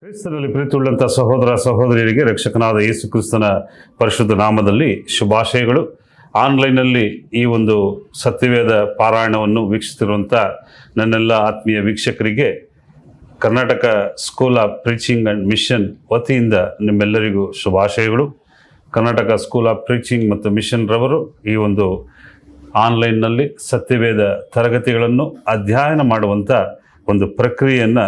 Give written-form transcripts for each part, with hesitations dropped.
ಕ್ರಿಸ್ತನಲ್ಲಿ ಪ್ರೀತಿಯುಳ್ಳಂಥ ಸಹೋದರ ಸಹೋದರಿಯರಿಗೆ ರಕ್ಷಕನಾದ ಯೇಸು ಕ್ರಿಸ್ತನ ಪರಿಶುದ್ಧ ನಾಮದಲ್ಲಿ ಶುಭಾಶಯಗಳು. ಆನ್ಲೈನಲ್ಲಿ ಈ ಒಂದು ಸತ್ಯವೇದ ಪಾರಾಯಣವನ್ನು ವೀಕ್ಷಿಸುತ್ತಿರುವಂಥ ನನ್ನೆಲ್ಲ ಆತ್ಮೀಯ ವೀಕ್ಷಕರಿಗೆ Karnataka school of preaching and mission ವತಿಯಿಂದ ನಿಮ್ಮೆಲ್ಲರಿಗೂ ಶುಭಾಶಯಗಳು. ಕರ್ನಾಟಕ ಸ್ಕೂಲ್ ಆಫ್ ಪ್ರೀಚಿಂಗ್ ಮತ್ತು ಮಿಷನ್ ರವರು ಈ ಒಂದು ಆನ್ಲೈನ್ನಲ್ಲಿ ಸತ್ಯವೇದ ತರಗತಿಗಳನ್ನು ಅಧ್ಯಯನ ಮಾಡುವಂಥ ಒಂದು ಪ್ರಕ್ರಿಯೆಯನ್ನು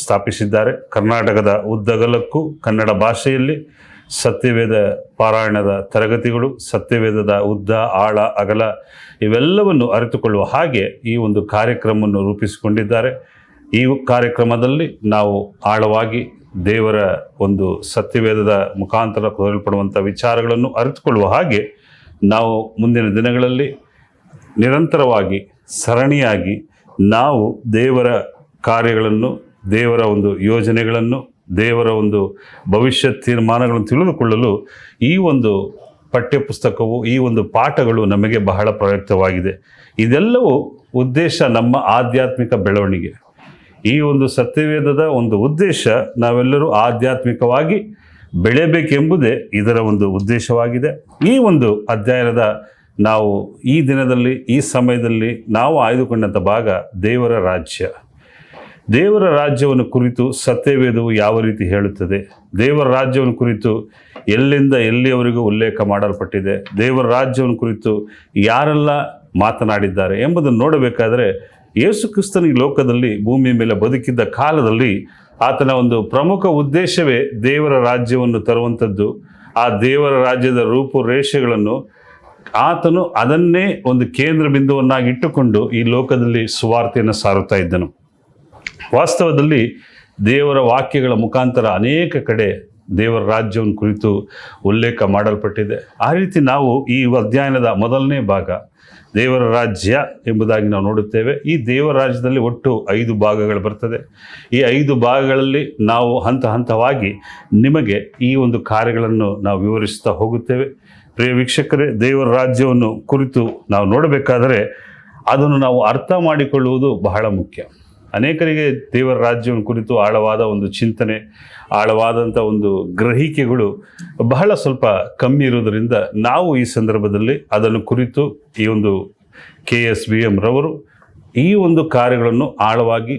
ಸ್ಥಾಪಿಸಿದ್ದಾರೆ. ಕರ್ನಾಟಕದ ಉದ್ದಗಲಕ್ಕೂ ಕನ್ನಡ ಭಾಷೆಯಲ್ಲಿ ಸತ್ಯವೇದ ಪಾರಾಯಣದ ತರಗತಿಗಳು, ಸತ್ಯವೇದದ ಉದ್ದ, ಆಳ, ಅಗಲ ಇವೆಲ್ಲವನ್ನು ಅರಿತುಕೊಳ್ಳುವ ಹಾಗೆ ಈ ಒಂದು ಕಾರ್ಯಕ್ರಮವನ್ನು ರೂಪಿಸಿಕೊಂಡಿದ್ದಾರೆ. ಈ ಕಾರ್ಯಕ್ರಮದಲ್ಲಿ ನಾವು ಆಳವಾಗಿ ದೇವರ ಒಂದು ಸತ್ಯವೇದದ ಮುಖಾಂತರ ಕೊಡಲ್ಪಡುವಂಥ ವಿಚಾರಗಳನ್ನು ಅರಿತುಕೊಳ್ಳುವ ಹಾಗೆ ನಾವು ಮುಂದಿನ ದಿನಗಳಲ್ಲಿ ನಿರಂತರವಾಗಿ ಸರಣಿಯಾಗಿ ನಾವು ದೇವರ ಕಾರ್ಯಗಳನ್ನು, ದೇವರ ಒಂದು ಯೋಜನೆಗಳನ್ನು, ದೇವರ ಒಂದು ಭವಿಷ್ಯ ತೀರ್ಮಾನಗಳನ್ನು ತಿಳಿದುಕೊಳ್ಳಲು ಈ ಒಂದು ಪಠ್ಯಪುಸ್ತಕವು, ಈ ಒಂದು ಪಾಠಗಳು ನಮಗೆ ಬಹಳ ಪ್ರಯುಕ್ತವಾಗಿದೆ. ಇದೆಲ್ಲವೂ ಉದ್ದೇಶ ನಮ್ಮ ಆಧ್ಯಾತ್ಮಿಕ ಬೆಳವಣಿಗೆ. ಈ ಒಂದು ಸತ್ಯವೇದದ ಒಂದು ಉದ್ದೇಶ ನಾವೆಲ್ಲರೂ ಆಧ್ಯಾತ್ಮಿಕವಾಗಿ ಬೆಳೆಯಬೇಕೆಂಬುದೇ ಇದರ ಒಂದು ಉದ್ದೇಶವಾಗಿದೆ. ಈ ಒಂದು ಅಧ್ಯಯನದ ನಾವು ಈ ದಿನದಲ್ಲಿ, ಈ ಸಮಯದಲ್ಲಿ ನಾವು ಆಯ್ದುಕೊಂಡಂಥ ಭಾಗ ದೇವರ ರಾಜ್ಯ. ದೇವರ ರಾಜ್ಯವನ್ನು ಕುರಿತು ಸತ್ಯವೇದವು ಯಾವ ರೀತಿ ಹೇಳುತ್ತದೆ, ದೇವರ ರಾಜ್ಯವನ್ನು ಕುರಿತು ಎಲ್ಲಿಂದ ಎಲ್ಲಿಯವರೆಗೂ ಉಲ್ಲೇಖ ಮಾಡಲ್ಪಟ್ಟಿದೆ, ದೇವರ ರಾಜ್ಯವನ್ನು ಕುರಿತು ಯಾರೆಲ್ಲ ಮಾತನಾಡಿದ್ದಾರೆ ಎಂಬುದನ್ನು ನೋಡಬೇಕಾದರೆ ಯೇಸು ಕ್ರಿಸ್ತನ ಈ ಲೋಕದಲ್ಲಿ ಭೂಮಿಯ ಮೇಲೆ ಬದುಕಿದ್ದ ಕಾಲದಲ್ಲಿ ಆತನ ಒಂದು ಪ್ರಮುಖ ಉದ್ದೇಶವೇ ದೇವರ ರಾಜ್ಯವನ್ನು ತರುವಂಥದ್ದು. ಆ ದೇವರ ರಾಜ್ಯದ ರೂಪುರೇಷೆಗಳನ್ನು ಆತನು ಅದನ್ನೇ ಒಂದು ಕೇಂದ್ರ ಬಿಂದುವನ್ನಾಗಿ ಇಟ್ಟುಕೊಂಡು ಈ ಲೋಕದಲ್ಲಿ ಸುವಾರ್ತೆಯನ್ನು ಸಾರುತ್ತಾ ಇದ್ದನು. ವಾಸ್ತವದಲ್ಲಿ ದೇವರ ವಾಕ್ಯಗಳ ಮುಖಾಂತರ ಅನೇಕ ಕಡೆ ದೇವರ ರಾಜ್ಯವನ್ನು ಕುರಿತು ಉಲ್ಲೇಖ ಮಾಡಲ್ಪಟ್ಟಿದೆ. ಆ ರೀತಿ ನಾವು ಈ ಅಧ್ಯಯನದ ಮೊದಲನೇ ಭಾಗ ದೇವರ ರಾಜ್ಯ ಎಂಬುದಾಗಿ ನಾವು ನೋಡುತ್ತೇವೆ. ಈ ದೇವರ ರಾಜ್ಯದಲ್ಲಿ ಒಟ್ಟು 5 ಭಾಗಗಳು ಬರ್ತದೆ. ಈ 5 ಭಾಗಗಳಲ್ಲಿ ನಾವು ಹಂತ ಹಂತವಾಗಿ ನಿಮಗೆ ಈ ಒಂದು ಕಾರ್ಯಗಳನ್ನು ನಾವು ವಿವರಿಸ್ತಾ ಹೋಗುತ್ತೇವೆ. ಪ್ರಿಯ ವೀಕ್ಷಕರೇ, ದೇವರ ರಾಜ್ಯವನ್ನು ಕುರಿತು ನಾವು ನೋಡಬೇಕಾದರೆ ಅದನ್ನು ನಾವು ಅರ್ಥ ಮಾಡಿಕೊಳ್ಳುವುದು ಬಹಳ ಮುಖ್ಯ. ಅನೇಕರಿಗೆ ದೇವರ ರಾಜ್ಯವನ್ನು ಕುರಿತು ಆಳವಾದ ಒಂದು ಚಿಂತನೆ, ಆಳವಾದಂಥ ಒಂದು ಗ್ರಹಿಕೆಗಳು ಬಹಳ ಸ್ವಲ್ಪ ಕಮ್ಮಿ ಇರುವುದರಿಂದ ನಾವು ಈ ಸಂದರ್ಭದಲ್ಲಿ ಅದನ್ನು ಕುರಿತು ಈ ಒಂದು KSBM ರವರು ಈ ಒಂದು ಕಾರ್ಯಗಳನ್ನು ಆಳವಾಗಿ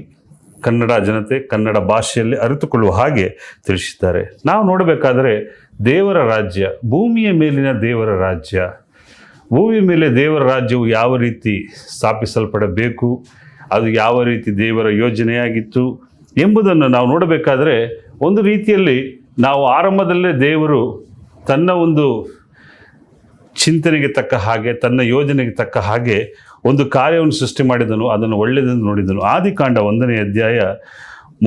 ಕನ್ನಡ ಜನತೆ, ಕನ್ನಡ ಭಾಷೆಯಲ್ಲಿ ಅರಿತುಕೊಳ್ಳುವ ಹಾಗೆ ತಿಳಿಸಿದ್ದಾರೆ. ನಾವು ನೋಡಬೇಕಾದರೆ ದೇವರ ರಾಜ್ಯ, ಭೂಮಿಯ ಮೇಲಿನ ದೇವರ ರಾಜ್ಯ, ಭೂಮಿಯ ಮೇಲೆ ದೇವರ ರಾಜ್ಯವು ಯಾವ ರೀತಿ ಸ್ಥಾಪಿಸಲ್ಪಡಬೇಕು, ಅದು ಯಾವ ರೀತಿ ದೇವರ ಯೋಜನೆಯಾಗಿತ್ತು ಎಂಬುದನ್ನು ನಾವು ನೋಡಬೇಕಾದರೆ ಒಂದು ರೀತಿಯಲ್ಲಿ ನಾವು ಆರಂಭದಲ್ಲೇ ದೇವರು ತನ್ನ ಒಂದು ಚಿಂತನೆಗೆ ತಕ್ಕ ಹಾಗೆ, ತನ್ನ ಯೋಜನೆಗೆ ತಕ್ಕ ಹಾಗೆ ಒಂದು ಕಾರ್ಯವನ್ನು ಸೃಷ್ಟಿ ಮಾಡಿದನು, ಅದನ್ನು ಒಳ್ಳೆಯದೆಂದು ನೋಡಿದನು. ಆದಿಕಾಂಡ 1ನೇ ಅಧ್ಯಾಯ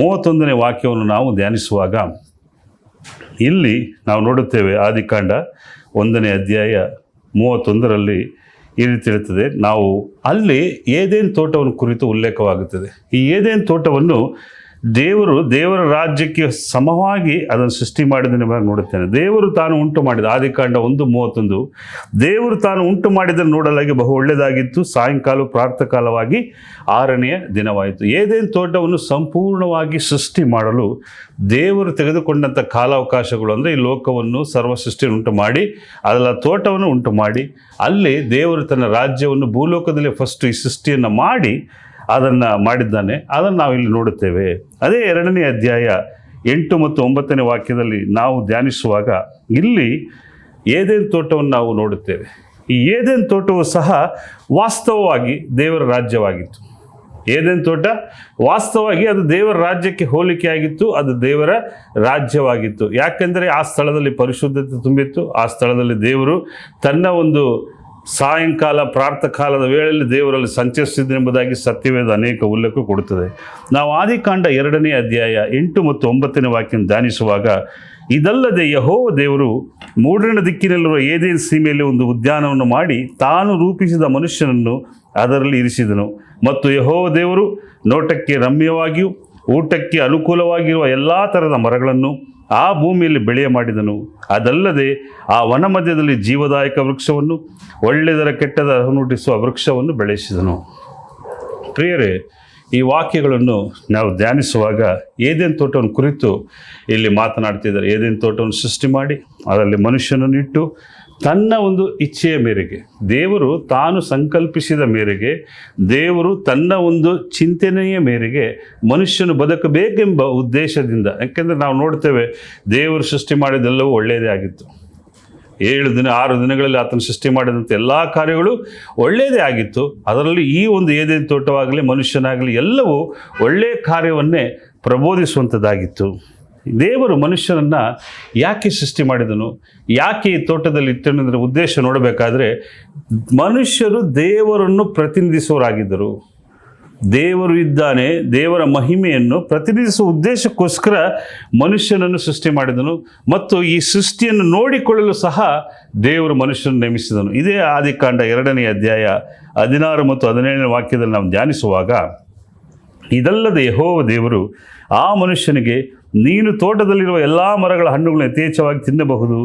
31ನೇ ವಾಕ್ಯವನ್ನು ನಾವು ಧ್ಯಾನಿಸುವಾಗ ಇಲ್ಲಿ ನಾವು ನೋಡುತ್ತೇವೆ. ಆದಿಕಾಂಡ 1ನೇ ಅಧ್ಯಾಯ 31ರಲ್ಲಿ ಈ ರೀತಿ ಇರುತ್ತದೆ. ನಾವು ಅಲ್ಲಿ ಏದೇನ್ ತೋಟವನ್ನು ಕುರಿತು ಉಲ್ಲೇಖವಾಗುತ್ತದೆ. ಈ ಏದೇನ್ ತೋಟವನ್ನು ದೇವರ ರಾಜ್ಯಕ್ಕೆ ಸಮವಾಗಿ ಅದನ್ನು ಸೃಷ್ಟಿ ಮಾಡಿದ್ದನ್ನು ನೋಡುತ್ತೇನೆ. ದೇವರು ತಾನು ಉಂಟು ಮಾಡಿದ, ಆದಿಕಾಂಡ 1:31, ದೇವರು ತಾನು ಉಂಟು ಮಾಡಿದ್ದನ್ನು ನೋಡಲಾಗಿ ಬಹು ಒಳ್ಳೆಯದಾಗಿತ್ತು, ಸಾಯಂಕಾಲ ಪ್ರಾತಃಕಾಲವಾಗಿ 6ನೆಯ ದಿನವಾಯಿತು. ಏದೇನ್ ತೋಟವನ್ನು ಸಂಪೂರ್ಣವಾಗಿ ಸೃಷ್ಟಿ ಮಾಡಲು ದೇವರು ತೆಗೆದುಕೊಂಡಂಥ ಕಾಲಾವಕಾಶಗಳು ಅಂದರೆ ಈ ಲೋಕವನ್ನು, ಸರ್ವ ಸೃಷ್ಟಿಯನ್ನು ಉಂಟು ಮಾಡಿ ಅದರ ತೋಟವನ್ನು ಉಂಟು ಮಾಡಿ ಅಲ್ಲಿ ದೇವರು ತನ್ನ ರಾಜ್ಯವನ್ನು ಭೂಲೋಕದಲ್ಲಿ ಫಸ್ಟ್ ಈ ಸೃಷ್ಟಿಯನ್ನು ಮಾಡಿ ಅದನ್ನು ಮಾಡಿದ್ದಾನೆ. ಅದನ್ನು ನಾವು ಇಲ್ಲಿ ನೋಡುತ್ತೇವೆ. ಅದೇ 2ನೇ ಅಧ್ಯಾಯ 8 ಮತ್ತು 9ನೇ ವಾಕ್ಯದಲ್ಲಿ ನಾವು ಧ್ಯಾನಿಸುವಾಗ ಇಲ್ಲಿ ಏದೇನ್ ತೋಟವನ್ನು ನಾವು ನೋಡುತ್ತೇವೆ. ಈ ಏದೇನ್ ತೋಟವು ಸಹ ವಾಸ್ತವವಾಗಿ ದೇವರ ರಾಜ್ಯವಾಗಿತ್ತು. ಏದೇನ್ ತೋಟ ವಾಸ್ತವವಾಗಿ ಅದು ದೇವರ ರಾಜ್ಯಕ್ಕೆ ಹೋಲಿಕೆಯಾಗಿತ್ತು, ಅದು ದೇವರ ರಾಜ್ಯವಾಗಿತ್ತು. ಯಾಕೆಂದರೆ ಆ ಸ್ಥಳದಲ್ಲಿ ಪರಿಶುದ್ಧತೆ ತುಂಬಿತ್ತು. ಆ ಸ್ಥಳದಲ್ಲಿ ದೇವರು ತನ್ನ ಒಂದು ಸಾಯಂಕಾಲ ಪ್ರಾತಃಕಾಲದ ವೇಳೆಯಲ್ಲಿ ದೇವರಲ್ಲಿ ಸಂಚರಿಸಿದ್ದೆಂಬುದಾಗಿ ಸತ್ಯವೇದ ಅನೇಕ ಉಲ್ಲೇಖ ಕೊಡುತ್ತದೆ. ನಾವು ಆದಿಕಾಂಡ 2ನೇ ಅಧ್ಯಾಯ 8 ಮತ್ತು 9ನೇ ವಾಕ್ಯ ಧ್ಯಾನಿಸುವಾಗ ಇದಲ್ಲದೆ ಯೆಹೋವ ದೇವರು ಮೂಡಣ ದಿಕ್ಕಿನಲ್ಲಿರುವ ಏದೇನ್ ಸೀಮೆಯಲ್ಲಿ ಒಂದು ಉದ್ಯಾನವನ್ನು ಮಾಡಿ ತಾನು ರೂಪಿಸಿದ ಮನುಷ್ಯನನ್ನು ಅದರಲ್ಲಿ ಇರಿಸಿದನು. ಮತ್ತು ಯೆಹೋವ ದೇವರು ನೋಟಕ್ಕೆ ರಮ್ಯವಾಗಿಯೂ ಊಟಕ್ಕೆ ಅನುಕೂಲವಾಗಿರುವ ಎಲ್ಲ ಥರದ ಮರಗಳನ್ನು ಆ ಭೂಮಿಯಲ್ಲಿ ಬೆಳೆಯ ಮಾಡಿದನು. ಅದಲ್ಲದೆ ಆ ವನ ಮಧ್ಯದಲ್ಲಿ ಜೀವದಾಯಕ ವೃಕ್ಷವನ್ನು, ಒಳ್ಳೆಯದರ ಕೆಟ್ಟದ ಹುಟ್ಟಿಸುವ ವೃಕ್ಷವನ್ನು ಬೆಳೆಸಿದನು. ಪ್ರಿಯರೇ, ಈ ವಾಕ್ಯಗಳನ್ನು ನಾವು ಧ್ಯಾನಿಸುವಾಗ ಏದೇನು ತೋಟವನ್ನು ಕುರಿತು ಇಲ್ಲಿ ಮಾತನಾಡ್ತಿದ್ದಾರೆ. ಏದೇನು ತೋಟವನ್ನು ಸೃಷ್ಟಿ ಮಾಡಿ ಅದರಲ್ಲಿ ಮನುಷ್ಯನನ್ನು ಇಟ್ಟು ತನ್ನ ಒಂದು ಇಚ್ಛೆಯ ಮೇರೆಗೆ, ದೇವರು ತಾನು ಸಂಕಲ್ಪಿಸಿದ ಮೇರೆಗೆ, ದೇವರು ತನ್ನ ಒಂದು ಚಿಂತನೆಯ ಮೇರೆಗೆ ಮನುಷ್ಯನು ಬದುಕಬೇಕೆಂಬ ಉದ್ದೇಶದಿಂದ. ಯಾಕೆಂದರೆ ನಾವು ನೋಡ್ತೇವೆ, ದೇವರು ಸೃಷ್ಟಿ ಮಾಡಿದೆಲ್ಲವೂ ಒಳ್ಳೆಯದೇ ಆಗಿತ್ತು. 6 ದಿನಗಳಲ್ಲಿ ಆತನು ಸೃಷ್ಟಿ ಮಾಡಿದಂಥ ಎಲ್ಲ ಕಾರ್ಯಗಳು ಒಳ್ಳೆಯದೇ ಆಗಿತ್ತು. ಅದರಲ್ಲಿ ಈ ಒಂದು ಏದೇನು ತೋಟವಾಗಲಿ ಮನುಷ್ಯನಾಗಲಿ ಎಲ್ಲವೂ ಒಳ್ಳೆಯ ಕಾರ್ಯವನ್ನೇ ಪ್ರಬೋಧಿಸುವಂಥದ್ದಾಗಿತ್ತು. ದೇವರು ಮನುಷ್ಯನನ್ನು ಯಾಕೆ ಸೃಷ್ಟಿ ಮಾಡಿದನು, ಯಾಕೆ ಈ ತೋಟದಲ್ಲಿ ಇಟ್ಟನೆಂದರೆ ಉದ್ದೇಶ ನೋಡಬೇಕಾದ್ರೆ ಮನುಷ್ಯರು ದೇವರನ್ನು ಪ್ರತಿನಿಧಿಸುವವರಾಗಿದ್ದರು. ದೇವರು ಇದ್ದಾನೆ, ದೇವರ ಮಹಿಮೆಯನ್ನು ಪ್ರತಿನಿಧಿಸುವ ಉದ್ದೇಶಕ್ಕೋಸ್ಕರ ಮನುಷ್ಯನನ್ನು ಸೃಷ್ಟಿ ಮಾಡಿದನು. ಮತ್ತು ಈ ಸೃಷ್ಟಿಯನ್ನು ನೋಡಿಕೊಳ್ಳಲು ಸಹ ದೇವರು ಮನುಷ್ಯನನ್ನು ನೇಮಿಸಿದನು. ಇದೇ ಆದಿಕಾಂಡ 2ನೇ ಅಧ್ಯಾಯ 16 ಮತ್ತು 17ನೇ ವಾಕ್ಯದಲ್ಲಿ ನಾವು ಧ್ಯಾನಿಸುವಾಗ, ಇದಲ್ಲದೆ ಯೆಹೋವ ದೇವರು ಆ ಮನುಷ್ಯನಿಗೆ, ನೀನು ತೋಟದಲ್ಲಿರುವ ಎಲ್ಲ ಮರಗಳ ಹಣ್ಣುಗಳನ್ನು ಯಥೇಚ್ಛವಾಗಿ ತಿನ್ನಬಹುದು,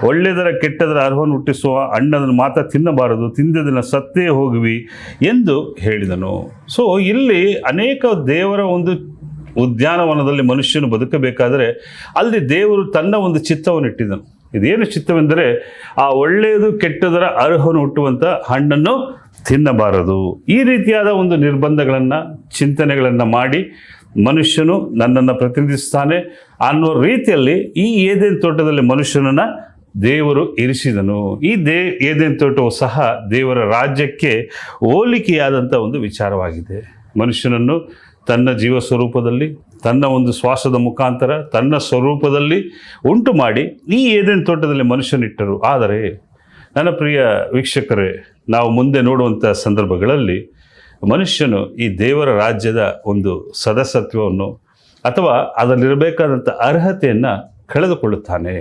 ಒಳ್ಳೆಯದರ ಕೆಟ್ಟದರ ಅರ್ಹವನ್ನು ಹುಟ್ಟಿಸುವ ಹಣ್ಣನ್ನು ಮಾತ್ರ ತಿನ್ನಬಾರದು, ತಿಂದದನ್ನು ಸತ್ತೇ ಹೋಗುವಿ ಎಂದು ಹೇಳಿದನು. ಸೊ ಇಲ್ಲಿ ಅನೇಕ ದೇವರ ಒಂದು ಉದ್ಯಾನವನದಲ್ಲಿ ಮನುಷ್ಯನು ಬದುಕಬೇಕಾದರೆ ಅಲ್ಲಿ ದೇವರು ತನ್ನ ಒಂದು ಚಿತ್ತವನ್ನು ಇಟ್ಟಿದ್ದನು. ಇದೇನು ಚಿತ್ತವೆಂದರೆ ಆ ಒಳ್ಳೆಯದು ಕೆಟ್ಟದರ ಅರ್ಹವನ್ನು ಹುಟ್ಟುವಂಥ ಹಣ್ಣನ್ನು ತಿನ್ನಬಾರದು. ಈ ರೀತಿಯಾದ ಒಂದು ನಿರ್ಬಂಧಗಳನ್ನು, ಚಿಂತನೆಗಳನ್ನು ಮಾಡಿ ಮನುಷ್ಯನು ನನ್ನನ್ನು ಪ್ರತಿನಿಧಿಸ್ತಾನೆ ಅನ್ನೋ ರೀತಿಯಲ್ಲಿ ಈ ಏದೇನು ತೋಟದಲ್ಲಿ ಮನುಷ್ಯನನ್ನು ದೇವರು ಇರಿಸಿದನು. ಈ ಏದೇನು ತೋಟವು ಸಹ ದೇವರ ರಾಜ್ಯಕ್ಕೆ ಹೋಲಿಕೆಯಾದಂಥ ಒಂದು ವಿಚಾರವಾಗಿದೆ. ಮನುಷ್ಯನನ್ನು ತನ್ನ ಜೀವ ಸ್ವರೂಪದಲ್ಲಿ, ತನ್ನ ಒಂದು ಶ್ವಾಸದ ಮುಖಾಂತರ, ತನ್ನ ಸ್ವರೂಪದಲ್ಲಿ ಉಂಟು ಮಾಡಿ ಈ ಏದೇನು ತೋಟದಲ್ಲಿ ಮನುಷ್ಯನಿಟ್ಟರು. ಆದರೆ ನನ್ನ ಪ್ರಿಯ ವೀಕ್ಷಕರೇ, ನಾವು ಮುಂದೆ ನೋಡುವಂಥ ಸಂದರ್ಭಗಳಲ್ಲಿ ಮನುಷ್ಯನು ಈ ದೇವರ ರಾಜ್ಯದ ಒಂದು ಸದಸ್ಯತ್ವವನ್ನು ಅಥವಾ ಅದರಲ್ಲಿರಬೇಕಾದಂಥ ಅರ್ಹತೆಯನ್ನು ಕಳೆದುಕೊಳ್ಳುತ್ತಾನೆ.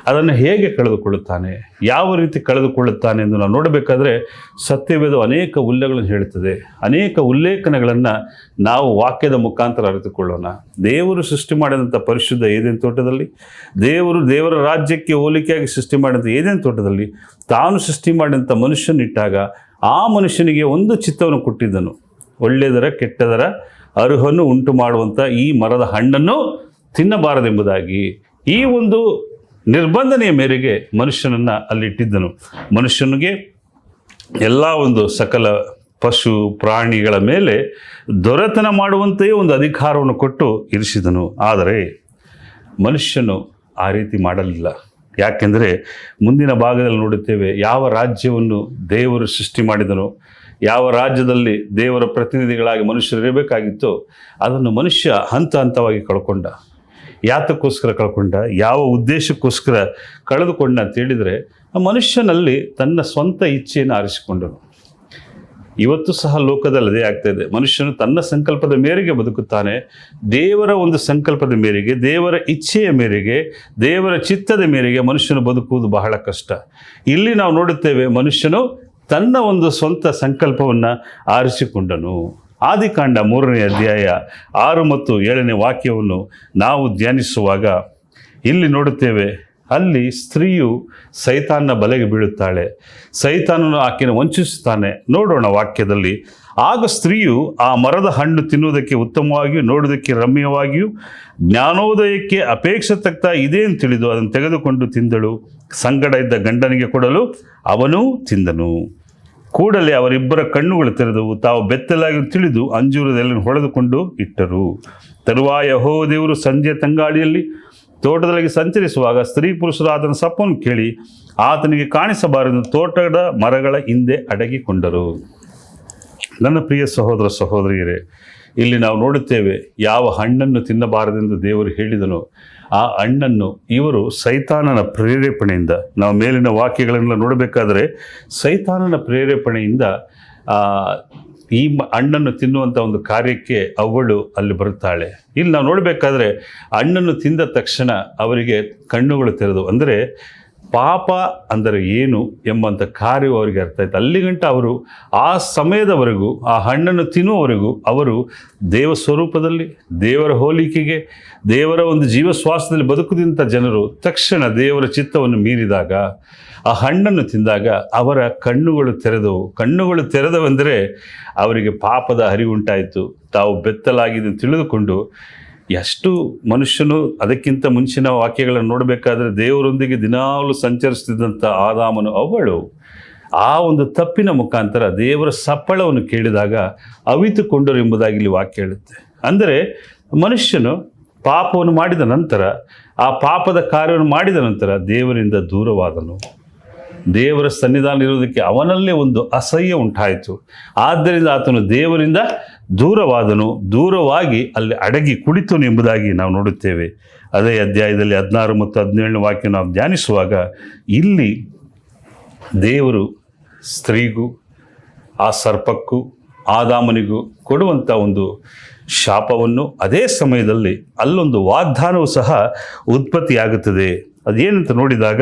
ಅದನ್ನು ಹೇಗೆ ಕಳೆದುಕೊಳ್ಳುತ್ತಾನೆ, ಯಾವ ರೀತಿ ಕಳೆದುಕೊಳ್ಳುತ್ತಾನೆ ಎಂದು ನಾವು ನೋಡಬೇಕಾದ್ರೆ ಸತ್ಯವೇದ ಅನೇಕ ಉಲ್ಲೇಖಗಳನ್ನು ಹೇಳುತ್ತದೆ. ಅನೇಕ ಉಲ್ಲೇಖನಗಳನ್ನು ನಾವು ವಾಕ್ಯದ ಮುಖಾಂತರ ಅರಿತುಕೊಳ್ಳೋಣ. ದೇವರು ಸೃಷ್ಟಿ ಮಾಡಿದಂಥ ಪರಿಶುದ್ಧ ಏದೇನು ತೋಟದಲ್ಲಿ, ದೇವರ ರಾಜ್ಯಕ್ಕೆ ಹೋಲಿಕೆಯಾಗಿ ಸೃಷ್ಟಿ ಮಾಡಿದಂಥ ಏದೇನು ತೋಟದಲ್ಲಿ ತಾನು ಸೃಷ್ಟಿ ಮಾಡಿದಂಥ ಮನುಷ್ಯನಿಟ್ಟಾಗ ಆ ಮನುಷ್ಯನಿಗೆ ಒಂದು ಚಿತ್ತವನ್ನು ಕೊಟ್ಟಿದ್ದನು, ಒಳ್ಳೆಯದರ ಕೆಟ್ಟದರ ಅರ್ಹನ್ನು ಉಂಟು ಮಾಡುವಂಥ ಈ ಮರದ ಹಣ್ಣನ್ನು ತಿನ್ನಬಾರದೆಂಬುದಾಗಿ. ಈ ಒಂದು ನಿರ್ಬಂಧನೆಯ ಮೇರೆಗೆ ಮನುಷ್ಯನನ್ನು ಅಲ್ಲಿಟ್ಟಿದ್ದನು. ಮನುಷ್ಯನಿಗೆ ಎಲ್ಲ ಒಂದು ಸಕಲ ಪಶು ಪ್ರಾಣಿಗಳ ಮೇಲೆ ದೊರೆತನ ಮಾಡುವಂತೆಯೇ ಒಂದು ಅಧಿಕಾರವನ್ನು ಕೊಟ್ಟು ಇರಿಸಿದನು. ಆದರೆ ಮನುಷ್ಯನು ಆ ರೀತಿ ಮಾಡಲಿಲ್ಲ. ಯಾಕೆಂದರೆ ಮುಂದಿನ ಭಾಗದಲ್ಲಿ ನೋಡುತ್ತೇವೆ, ಯಾವ ರಾಜ್ಯವನ್ನು ದೇವರು ಸೃಷ್ಟಿ ಮಾಡಿದನೋ, ಯಾವ ರಾಜ್ಯದಲ್ಲಿ ದೇವರ ಪ್ರತಿನಿಧಿಗಳಾಗಿ ಮನುಷ್ಯರು ಇರಬೇಕಾಗಿತ್ತೋ ಅದನ್ನು ಮನುಷ್ಯ ಹಂತ ಹಂತವಾಗಿ ಕಳ್ಕೊಂಡ. ಯಾತಕ್ಕೋಸ್ಕರ ಕಳ್ಕೊಂಡ, ಯಾವ ಉದ್ದೇಶಕ್ಕೋಸ್ಕರ ಕಳೆದುಕೊಂಡ ಅಂತ ಹೇಳಿದರೆ, ಆ ಮನುಷ್ಯನಲ್ಲಿ ತನ್ನ ಸ್ವಂತ ಇಚ್ಛೆಯನ್ನು ಆರಿಸಿಕೊಂಡನು. ಇವತ್ತು ಸಹ ಲೋಕದಲ್ಲಿ ಅದೇ ಆಗ್ತಾ ಇದೆ. ಮನುಷ್ಯನು ತನ್ನ ಸಂಕಲ್ಪದ ಮೇರೆಗೆ ಬದುಕುತ್ತಾನೆ. ದೇವರ ಒಂದು ಸಂಕಲ್ಪದ ಮೇರೆಗೆ, ದೇವರ ಇಚ್ಛೆಯ ಮೇರೆಗೆ, ದೇವರ ಚಿತ್ತದ ಮೇರೆಗೆ ಮನುಷ್ಯನು ಬದುಕುವುದು ಬಹಳ ಕಷ್ಟ. ಇಲ್ಲಿ ನಾವು ನೋಡುತ್ತೇವೆ, ಮನುಷ್ಯನು ತನ್ನ ಒಂದು ಸ್ವಂತ ಸಂಕಲ್ಪವನ್ನು ಆರಿಸಿಕೊಂಡನು. ಆದಿಕಾಂಡ 3ನೇ ಅಧ್ಯಾಯ 6 ಮತ್ತು 7ನೇ ವಾಕ್ಯವನ್ನು ನಾವು ಧ್ಯಾನಿಸುವಾಗ ಇಲ್ಲಿ ನೋಡುತ್ತೇವೆ, ಅಲ್ಲಿ ಸ್ತ್ರೀಯು ಸೈತಾನನ ಬಲೆಗೆ ಬೀಳುತ್ತಾಳೆ, ಸೈತಾನನು ಆಕೆಯನ್ನು ವಂಚಿಸುತ್ತಾನೆ. ನೋಡೋಣ ವಾಕ್ಯದಲ್ಲಿ. ಆಗ ಸ್ತ್ರೀಯು ಆ ಮರದ ಹಣ್ಣು ತಿನ್ನುವುದಕ್ಕೆ ಉತ್ತಮವಾಗಿಯೂ ನೋಡುವುದಕ್ಕೆ ರಮ್ಯವಾಗಿಯೂ ಜ್ಞಾನೋದಯಕ್ಕೆ ಅಪೇಕ್ಷತಕ್ಕ ಇದೆ ಅಂತ ತಿಳಿದು ಅದನ್ನು ತೆಗೆದುಕೊಂಡು ತಿಂದಳು. ಸಂಗಡ ಇದ್ದ ಗಂಡನಿಗೆ ಕೊಡಲು ಅವನೂ ತಿಂದನು. ಕೂಡಲೇ ಅವರಿಬ್ಬರ ಕಣ್ಣುಗಳು ತೆರೆದವು, ತಾವು ಬೆತ್ತಲಾಗಿ ತಿಳಿದು ಅಂಜೂರದ ಎಲೆಯನ್ನು ಹೊಡೆದುಕೊಂಡು ಇಟ್ಟರು. ತರುವಾಯ ಯೆಹೋವ ದೇವರು ಸಂಜೆ ತಂಗಾಳಿಯಲ್ಲಿ ತೋಟದೊಳಗೆ ಸಂಚರಿಸುವಾಗ ಸ್ತ್ರೀ ಪುರುಷರು ಆತನ ಸಪ್ಪನ್ನು ಕೇಳಿ ಆತನಿಗೆ ಕಾಣಿಸಬಾರದು ತೋಟದ ಮರಗಳ ಹಿಂದೆ ಅಡಗಿಕೊಂಡರು. ನನ್ನ ಪ್ರಿಯ ಸಹೋದರ ಸಹೋದರಿಯರೇ, ಇಲ್ಲಿ ನಾವು ನೋಡುತ್ತೇವೆ, ಯಾವ ಹಣ್ಣನ್ನು ತಿನ್ನಬಾರದೆಂದು ದೇವರು ಹೇಳಿದನು ಆ ಹಣ್ಣನ್ನು ಇವರು ಸೈತಾನನ ಪ್ರೇರೇಪಣೆಯಿಂದ, ನಾವು ಮೇಲಿನ ವಾಕ್ಯಗಳನ್ನೆಲ್ಲ ನೋಡಬೇಕಾದರೆ ಸೈತಾನನ ಪ್ರೇರೇಪಣೆಯಿಂದ ಈ ಹಣ್ಣನ್ನು ತಿನ್ನುವಂಥ ಒಂದು ಕಾರ್ಯಕ್ಕೆ ಅವಳು ಅಲ್ಲಿ ಬರುತ್ತಾಳೆ. ಇಲ್ಲಿ ನಾವು ನೋಡಬೇಕಾದ್ರೆ ಹಣ್ಣನ್ನು ತಿಂದ ತಕ್ಷಣ ಅವರಿಗೆ ಕಣ್ಣುಗಳು ತೆರೆದು, ಅಂದರೆ ಪಾಪ ಅಂದರೆ ಏನು ಎಂಬಂಥ ಕಾರ್ಯವು ಅವರಿಗೆ ಅರ್ಥ ಆಯ್ತು. ಅಲ್ಲಿಗಂಟ ಅವರು ಆ ಸಮಯದವರೆಗೂ ಆ ಹಣ್ಣನ್ನು ತಿನ್ನುವವರೆಗೂ ಅವರು ದೇವ ಸ್ವರೂಪದಲ್ಲಿ, ದೇವರ ಹೋಲಿಕೆಗೆ, ದೇವರ ಒಂದು ಜೀವಶ್ವಾಸದಲ್ಲಿ ಬದುಕುವಂಥ ಜನರು ತಕ್ಷಣ ದೇವರ ಚಿತ್ತವನ್ನು ಮೀರಿದಾಗ, ಆ ಹಣ್ಣನ್ನು ತಿಂದಾಗ ಅವರ ಕಣ್ಣುಗಳು ತೆರೆದವು. ಕಣ್ಣುಗಳು ತೆರೆದವೆಂದರೆ ಅವರಿಗೆ ಪಾಪದ ಅರಿವುಂಟಾಯಿತು. ತಾವು ಬೆತ್ತಲಾಗಿದೆ ತಿಳಿದುಕೊಂಡು, ಎಷ್ಟು ಮನುಷ್ಯನು ಅದಕ್ಕಿಂತ ಮುಂಚಿನ ವಾಕ್ಯಗಳನ್ನು ನೋಡಬೇಕಾದ್ರೆ ದೇವರೊಂದಿಗೆ ದಿನಾಲು ಸಂಚರಿಸ್ತಿದ್ದಂಥ ಆದಾಮನು ಅವಳು ಆ ಒಂದು ತಪ್ಪಿನ ಮುಖಾಂತರ ದೇವರ ಸಪ್ಪಳವನ್ನು ಕೇಳಿದಾಗ ಅವಿತುಕೊಂಡರು ಎಂಬುದಾಗಿ ಇಲ್ಲಿ ವಾಕ್ಯ ಹೇಳುತ್ತೆ. ಅಂದರೆ ಮನುಷ್ಯನು ಪಾಪವನ್ನು ಮಾಡಿದ ನಂತರ, ಆ ಪಾಪದ ಕಾರ್ಯವನ್ನು ಮಾಡಿದ ನಂತರ ದೇವರಿಂದ ದೂರವಾದನು. ದೇವರ ಸನ್ನಿಧಾನ ಇರುವುದಕ್ಕೆ ಅವನಲ್ಲೇ ಒಂದು ಅಸಹ್ಯ ಉಂಟಾಯಿತು. ಆದ್ದರಿಂದ ಆತನು ದೇವರಿಂದ ದೂರವಾದನು. ದೂರವಾಗಿ ಅಲ್ಲಿ ಅಡಗಿ ಕುಳಿತನು ಎಂಬುದಾಗಿ ನಾವು ನೋಡುತ್ತೇವೆ. ಅದೇ ಅಧ್ಯಾಯದಲ್ಲಿ 16 ಮತ್ತು 17ನೇ ವಾಕ್ಯ ನಾವು ಧ್ಯಾನಿಸುವಾಗ ಇಲ್ಲಿ ದೇವರು ಸ್ತ್ರೀಗೂ ಆ ಸರ್ಪಕ್ಕೂ ಆದಾಮನಿಗೂ ಕೊಡುವಂಥ ಒಂದು ಶಾಪವನ್ನು, ಅದೇ ಸಮಯದಲ್ಲಿ ಅಲ್ಲೊಂದು ವಾಗ್ದಾನವೂ ಸಹ ಉತ್ಪತ್ತಿಯಾಗುತ್ತದೆ. ಅದೇನಂತ ನೋಡಿದಾಗ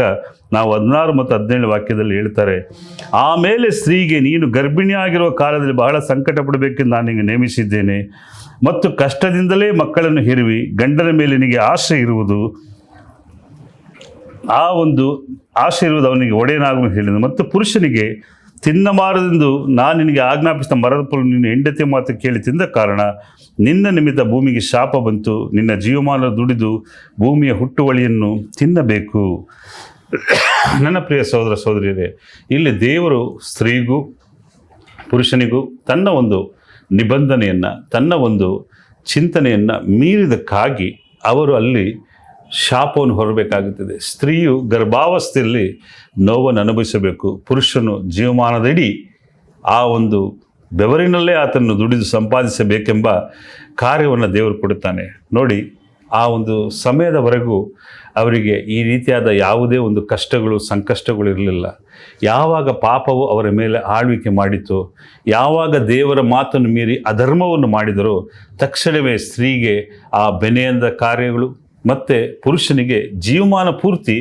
ನಾವು 16 ಮತ್ತು 17ನೇ ವಾಕ್ಯದಲ್ಲಿ ಹೇಳ್ತಾರೆ, ಆಮೇಲೆ ಸ್ತ್ರೀಗೆ, ನೀನು ಗರ್ಭಿಣಿಯಾಗಿರುವ ಕಾಲದಲ್ಲಿ ಬಹಳ ಸಂಕಟ ಪಡಬೇಕೆಂದು ನಾನು ನಿನಗೆ ನೇಮಿಸಿದ್ದೇನೆ ಮತ್ತು ಕಷ್ಟದಿಂದಲೇ ಮಕ್ಕಳನ್ನು ಹೆರುವಿ, ಗಂಡನ ಮೇಲೆ ನಿನಗೆ ಆಸೆ ಇರುವುದು, ಆ ಒಂದು ಆಸೆ ಇರುವುದು ಅವನಿಗೆ ಒಡೆಯನಾಗುವ ಹೇಳಿದನು. ಮತ್ತು ಪುರುಷನಿಗೆ, ತಿನ್ನಬಾರದೆಂದು ನಾನು ನಿನಗೆ ಆಜ್ಞಾಪಿಸಿದ ಮರದ ಫಲವನ್ನು ನಿನ್ನ ಹೆಂಡತಿ ಮಾತು ಕೇಳಿ ತಿಂದ ಕಾರಣ ನಿನ್ನ ನಿಮಿತ್ತ ಭೂಮಿಗೆ ಶಾಪ ಬಂತು. ನಿನ್ನ ಜೀವಮಾನ ದುಡಿದು ಭೂಮಿಯ ಹುಟ್ಟುವಳಿಯನ್ನು ತಿನ್ನಬೇಕು. ನನ್ನ ಪ್ರಿಯ ಸಹೋದರ ಸಹೋದರಿಯರೇ, ಇಲ್ಲಿ ದೇವರು ಸ್ತ್ರೀಗೂ ಪುರುಷನಿಗೂ ತನ್ನ ಒಂದು ನಿಬಂಧನೆಯನ್ನು, ತನ್ನ ಒಂದು ಚಿಂತನೆಯನ್ನು ಮೀರಿದಕ್ಕಾಗಿ ಅವರು ಅಲ್ಲಿ ಶಾಪವನ್ನು ಹೊರಬೇಕಾಗುತ್ತದೆ. ಸ್ತ್ರೀಯು ಗರ್ಭಾವಸ್ಥೆಯಲ್ಲಿ ನೋವನ್ನು ಅನುಭವಿಸಬೇಕು. ಪುರುಷನು ಜೀವಮಾನದಡಿ ಆ ಒಂದು ಬೆವರಿನಲ್ಲೇ ಆತನ್ನು ದುಡಿದು ಸಂಪಾದಿಸಬೇಕೆಂಬ ಕಾರ್ಯವನ್ನು ದೇವರು ಕೊಡುತ್ತಾನೆ. ನೋಡಿ, ಆ ಒಂದು ಸಮಯದವರೆಗೂ ಅವರಿಗೆ ಈ ರೀತಿಯಾದ ಯಾವುದೇ ಒಂದು ಕಷ್ಟಗಳು, ಸಂಕಷ್ಟಗಳು ಇರಲಿಲ್ಲ. ಯಾವಾಗ ಪಾಪವು ಅವರ ಮೇಲೆ ಆಳ್ವಿಕೆ ಮಾಡಿತು, ಯಾವಾಗ ದೇವರ ಮಾತನ್ನು ಮೀರಿ ಅಧರ್ಮವನ್ನು ಮಾಡಿದರೋ, ತಕ್ಷಣವೇ ಸ್ತ್ರೀಗೆ ಆ ಬೆನೆಯಂದ ಕಾರ್ಯಗಳು ಮತ್ತು ಪುರುಷನಿಗೆ ಜೀವಮಾನ ಪೂರ್ತಿ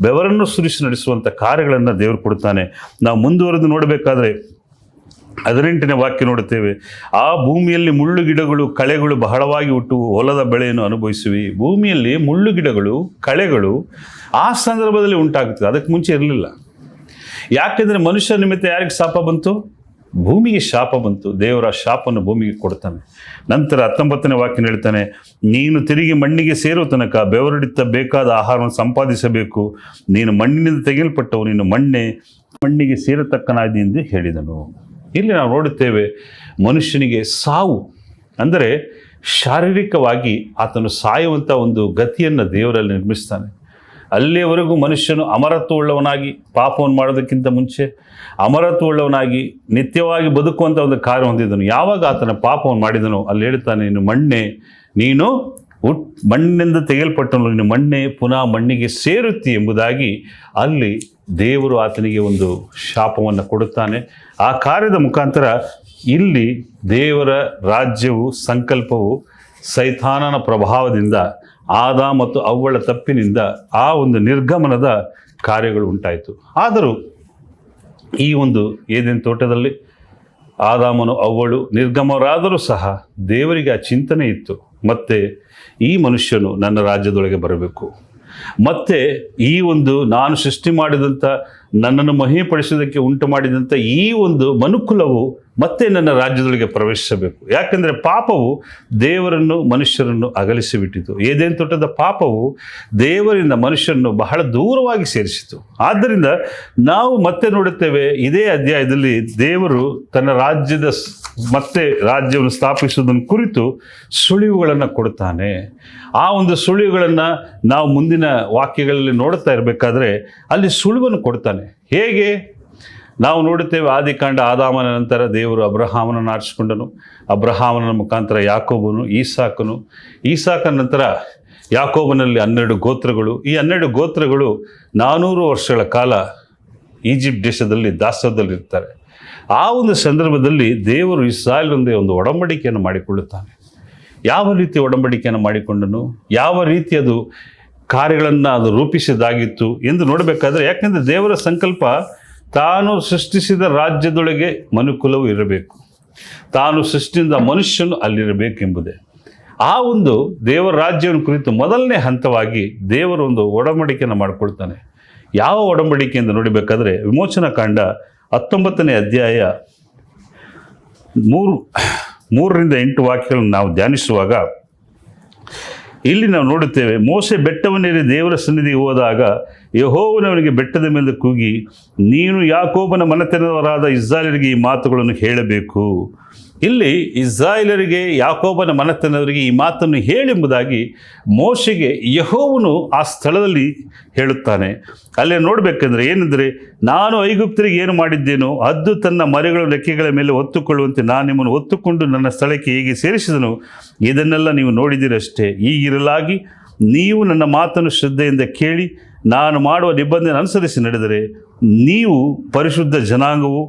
ಬೆವರನ್ನು ಸುರಿಸಿ ನಡೆಸುವಂಥ ಕಾರ್ಯಗಳನ್ನು ದೇವರು ಕೊಡುತ್ತಾನೆ. ನಾವು ಮುಂದುವರೆದು ನೋಡಬೇಕಾದ್ರೆ 18ನೇ ವಾಕ್ಯ ನೋಡುತ್ತೇವೆ, ಆ ಭೂಮಿಯಲ್ಲಿ ಮುಳ್ಳು ಗಿಡಗಳು ಕಳೆಗಳು ಬಹಳವಾಗಿ ಹುಟ್ಟುವು, ಹೊಲದ ಬೆಳೆಯನ್ನು ಅನುಭವಿಸುವಿ. ಭೂಮಿಯಲ್ಲಿ ಮುಳ್ಳು ಗಿಡಗಳು ಕಳೆಗಳು ಆ ಸಂದರ್ಭದಲ್ಲಿ ಉಂಟಾಗುತ್ತದೆ, ಅದಕ್ಕೆ ಮುಂಚೆ ಇರಲಿಲ್ಲ. ಯಾಕೆಂದರೆ ಮನುಷ್ಯ ನಿಮಿತ್ತ ಯಾರಿಗೆ ಶಾಪ ಬಂತು? ಭೂಮಿಗೆ ಶಾಪ ಬಂತು. ದೇವರ ಶಾಪವನ್ನು ಭೂಮಿಗೆ ಕೊಡ್ತಾನೆ. ನಂತರ 19ನೇ ವಾಕ್ಯ ಹೇಳ್ತಾನೆ, ನೀನು ತಿರುಗಿ ಮಣ್ಣಿಗೆ ಸೇರೋ ತನಕ ಬೆವರಿಡಿತ ಬೇಕಾದ ಆಹಾರವನ್ನು ಸಂಪಾದಿಸಬೇಕು. ನೀನು ಮಣ್ಣಿನಿಂದ ತೆಗೆಯಲ್ಪಟ್ಟವು, ನೀನು ಮಣ್ಣಿಗೆ ಸೇರತಕ್ಕನಾದಿ ಎಂದು ಹೇಳಿದನು. ಇಲ್ಲಿ ನಾವು ನೋಡುತ್ತೇವೆ, ಮನುಷ್ಯನಿಗೆ ಸಾವು ಅಂದರೆ ಶಾರೀರಿಕವಾಗಿ ಆತನು ಸಾಯುವಂಥ ಒಂದು ಗತಿಯನ್ನು ದೇವರಲ್ಲಿ ನಿರ್ಮಿಸ್ತಾನೆ. ಅಲ್ಲಿಯವರೆಗೂ ಮನುಷ್ಯನು ಅಮರತ್ವವುಳ್ಳವನಾಗಿ, ಪಾಪವನ್ನು ಮಾಡೋದಕ್ಕಿಂತ ಮುಂಚೆ ಅಮರತ್ವವುಳ್ಳವನಾಗಿ ನಿತ್ಯವಾಗಿ ಬದುಕುವಂಥ ಒಂದು ಕಾರ್ಯ ಹೊಂದಿದನು. ಯಾವಾಗ ಆತನ ಪಾಪವನ್ನು ಮಾಡಿದನು, ಅಲ್ಲಿ ಹೇಳ್ತಾನೆ, ನೀನು ಮಣ್ಣಿನಿಂದ ತೆಗೆಯಲ್ಪಟ್ಟನು, ನೀನು ಮಣ್ಣೆ ಪುನಃ ಮಣ್ಣಿಗೆ ಸೇರುತ್ತಿ ಎಂಬುದಾಗಿ ಅಲ್ಲಿ ದೇವರು ಆತನಿಗೆ ಒಂದು ಶಾಪವನ್ನು ಕೊಡುತ್ತಾನೆ. ಆ ಕಾರ್ಯದ ಮುಖಾಂತರ ಇಲ್ಲಿ ದೇವರ ರಾಜ್ಯವು, ಸಂಕಲ್ಪವು ಸೈತಾನನ ಪ್ರಭಾವದಿಂದ, ಆದ ಮತ್ತು ಅವ್ವಳ ತಪ್ಪಿನಿಂದ ಆ ಒಂದು ನಿರ್ಗಮನದ ಕಾರ್ಯಗಳು ಉಂಟಾಯಿತು. ಆದರೂ ಈ ಒಂದು ಏದೇನ್ ತೋಟದಲ್ಲಿ ಆದಾಮನು ಅವ್ವಳು ನಿರ್ಗಮರಾದರೂ ಸಹ ದೇವರಿಗೆ ಆ ಚಿಂತನೆ ಇತ್ತು, ಮತ್ತೆ ಈ ಮನುಷ್ಯನು ನನ್ನ ರಾಜ್ಯದೊಳಗೆ ಬರಬೇಕು, ಮತ್ತೆ ಈ ಒಂದು ನಾನು ಸೃಷ್ಟಿ ಮಾಡಿದಂಥ, ನನ್ನನ್ನು ಮಹಿಮೆಪಡಿಸೋದಕ್ಕೆ ಉಂಟು ಮಾಡಿದಂಥ ಈ ಒಂದು ಮನುಕುಲವು ಮತ್ತೆ ನನ್ನ ರಾಜ್ಯದೊಳಗೆ ಪ್ರವೇಶಿಸಬೇಕು. ಯಾಕೆಂದರೆ ಪಾಪವು ದೇವರನ್ನು, ಮನುಷ್ಯರನ್ನು ಅಗಲಿಸಿಬಿಟ್ಟಿತು. ಏದೇನ್ ತೋಟದ ಪಾಪವು ದೇವರಿಂದ ಮನುಷ್ಯರನ್ನು ಬಹಳ ದೂರವಾಗಿ ಸೇರಿಸಿತು. ಆದ್ದರಿಂದ ನಾವು ಮತ್ತೆ ನೋಡುತ್ತೇವೆ, ಇದೇ ಅಧ್ಯಾಯದಲ್ಲಿ ದೇವರು ತನ್ನ ಮತ್ತೆ ರಾಜ್ಯವನ್ನು ಸ್ಥಾಪಿಸುವುದನ್ನು ಕುರಿತು ಸುಳಿವುಗಳನ್ನು ಕೊಡುತ್ತಾನೆ. ಆ ಒಂದು ಸುಳಿವುಗಳನ್ನು ನಾವು ಮುಂದಿನ ವಾಕ್ಯಗಳಲ್ಲಿ ನೋಡುತ್ತಾ ಇರಬೇಕಾದ್ರೆ ಅಲ್ಲಿ ಸುಳಿವನ್ನು ಕೊಡ್ತಾನೆ. ಹೇಗೆ? ನಾವು ನೋಡುತ್ತೇವೆ, ಆದಿಕಾಂಡ ಆದಾಮನ ನಂತರ ದೇವರು ಅಬ್ರಹಾಮನನ್ನು ಆರಿಸಿಕೊಂಡನು. ಅಬ್ರಹಾಮನ ಮುಖಾಂತರ ಯಾಕೋಬನು, ಈಸಾಕನ ನಂತರ ಯಾಕೋಬನಲ್ಲಿ 12 ಗೋತ್ರಗಳು. ಈ 12 ಗೋತ್ರಗಳು 400 ವರ್ಷಗಳ ಕಾಲ ಈಜಿಪ್ಟ್ ದೇಶದಲ್ಲಿ ದಾಸ್ಯದಲ್ಲಿರ್ತಾರೆ. ಆ ಒಂದು ಸಂದರ್ಭದಲ್ಲಿ ದೇವರು ಇಸ್ರಾಯೇಲರೊಂದಿಗೆ ಒಂದು ಒಡಂಬಡಿಕೆಯನ್ನು ಮಾಡಿಕೊಳ್ಳುತ್ತಾನೆ. ಯಾವ ರೀತಿ ಒಡಂಬಡಿಕೆಯನ್ನು ಮಾಡಿಕೊಂಡನು, ಯಾವ ರೀತಿ ಅದು ಕಾರ್ಯಗಳನ್ನು ಅದು ರೂಪಿಸಿದಾಗಿತ್ತು ಎಂದು ನೋಡಬೇಕಾದ್ರೆ, ಯಾಕೆಂದರೆ ದೇವರ ಸಂಕಲ್ಪ ತಾನು ಸೃಷ್ಟಿಸಿದ ರಾಜ್ಯದೊಳಗೆ ಮನುಕುಲವು ಇರಬೇಕು, ತಾನು ಸೃಷ್ಟಿಯಿಂದ ಮನುಷ್ಯನು ಅಲ್ಲಿರಬೇಕೆಂಬುದೇ. ಆ ಒಂದು ದೇವರ ರಾಜ್ಯವನ್ನು ಕುರಿತು ಮೊದಲನೇ ಹಂತವಾಗಿ ದೇವರು ಒಂದು ಒಡಂಬಡಿಕೆಯನ್ನು ಮಾಡಿಕೊಳ್ತಾನೆ. ಯಾವ ಒಡಂಬಡಿಕೆ ಎಂದು ನೋಡಬೇಕಾದ್ರೆ, ವಿಮೋಚನಾ ಕಾಂಡ 19ನೇ ಅಧ್ಯಾಯ 3ರಿಂದ 8 ವಾಕ್ಯಗಳನ್ನು ನಾವು ಧ್ಯಾನಿಸುವಾಗ ಇಲ್ಲಿ ನಾವು ನೋಡುತ್ತೇವೆ. ಮೋಶೆ ಬೆಟ್ಟವನ್ನೇರಿ ದೇವರ ಸನ್ನಿಧಿಗೆ ಹೋದಾಗ ಯೆಹೋವನವನಿಗೆ ಬೆಟ್ಟದ ಮೇಲೆ ಕೂಗಿ, ನೀನು ಯಾಕೋಬನ ಮನೆತನದವರಾದ ಇಸ್ರಾಯೇಲರಿಗೆ ಈ ಮಾತುಗಳನ್ನು ಹೇಳಬೇಕು. ಇಲ್ಲಿ ಇಸ್ರಾಯೇಲರಿಗೆ, ಯಾಕೋಬನ ಮನೆತನದವರಿಗೆ ಈ ಮಾತನ್ನು ಹೇಳೆಂಬುದಾಗಿ ಮೋಶೆಗೆ ಯೆಹೋವನು ಆ ಸ್ಥಳದಲ್ಲಿ ಹೇಳುತ್ತಾನೆ. ಅಲ್ಲೇ ನೋಡಬೇಕೆಂದ್ರೆ ಏನೆಂದರೆ, ನಾನು ಐಗುಪ್ತರಿಗೆ ಏನು ಮಾಡಿದ್ದೇನೋ ಹದ್ದು ತನ್ನ ಮರಿಗಳ ರೆಕ್ಕೆಗಳ ಮೇಲೆ ಹೊತ್ತುಕೊಳ್ಳುವಂತೆ ನಾನು ನಿಮ್ಮನ್ನು ಹೊತ್ತುಕೊಂಡು ನನ್ನ ಸ್ಥಳಕ್ಕೆ ಹೇಗೆ ಸೇರಿಸಿದನು, ಇದನ್ನೆಲ್ಲ ನೀವು ನೋಡಿದಿರಷ್ಟೇ. ಈಗಿರಲಾಗಿ ನೀವು ನನ್ನ ಮಾತನ್ನು ಶ್ರದ್ಧೆಯಿಂದ ಕೇಳಿ ನಾನು ಮಾಡುವ ನಿಬಂಧನೆ ಅನುಸರಿಸಿ ನಡೆದರೆ ನೀವು ಪರಿಶುದ್ಧ ಜನಾಂಗವು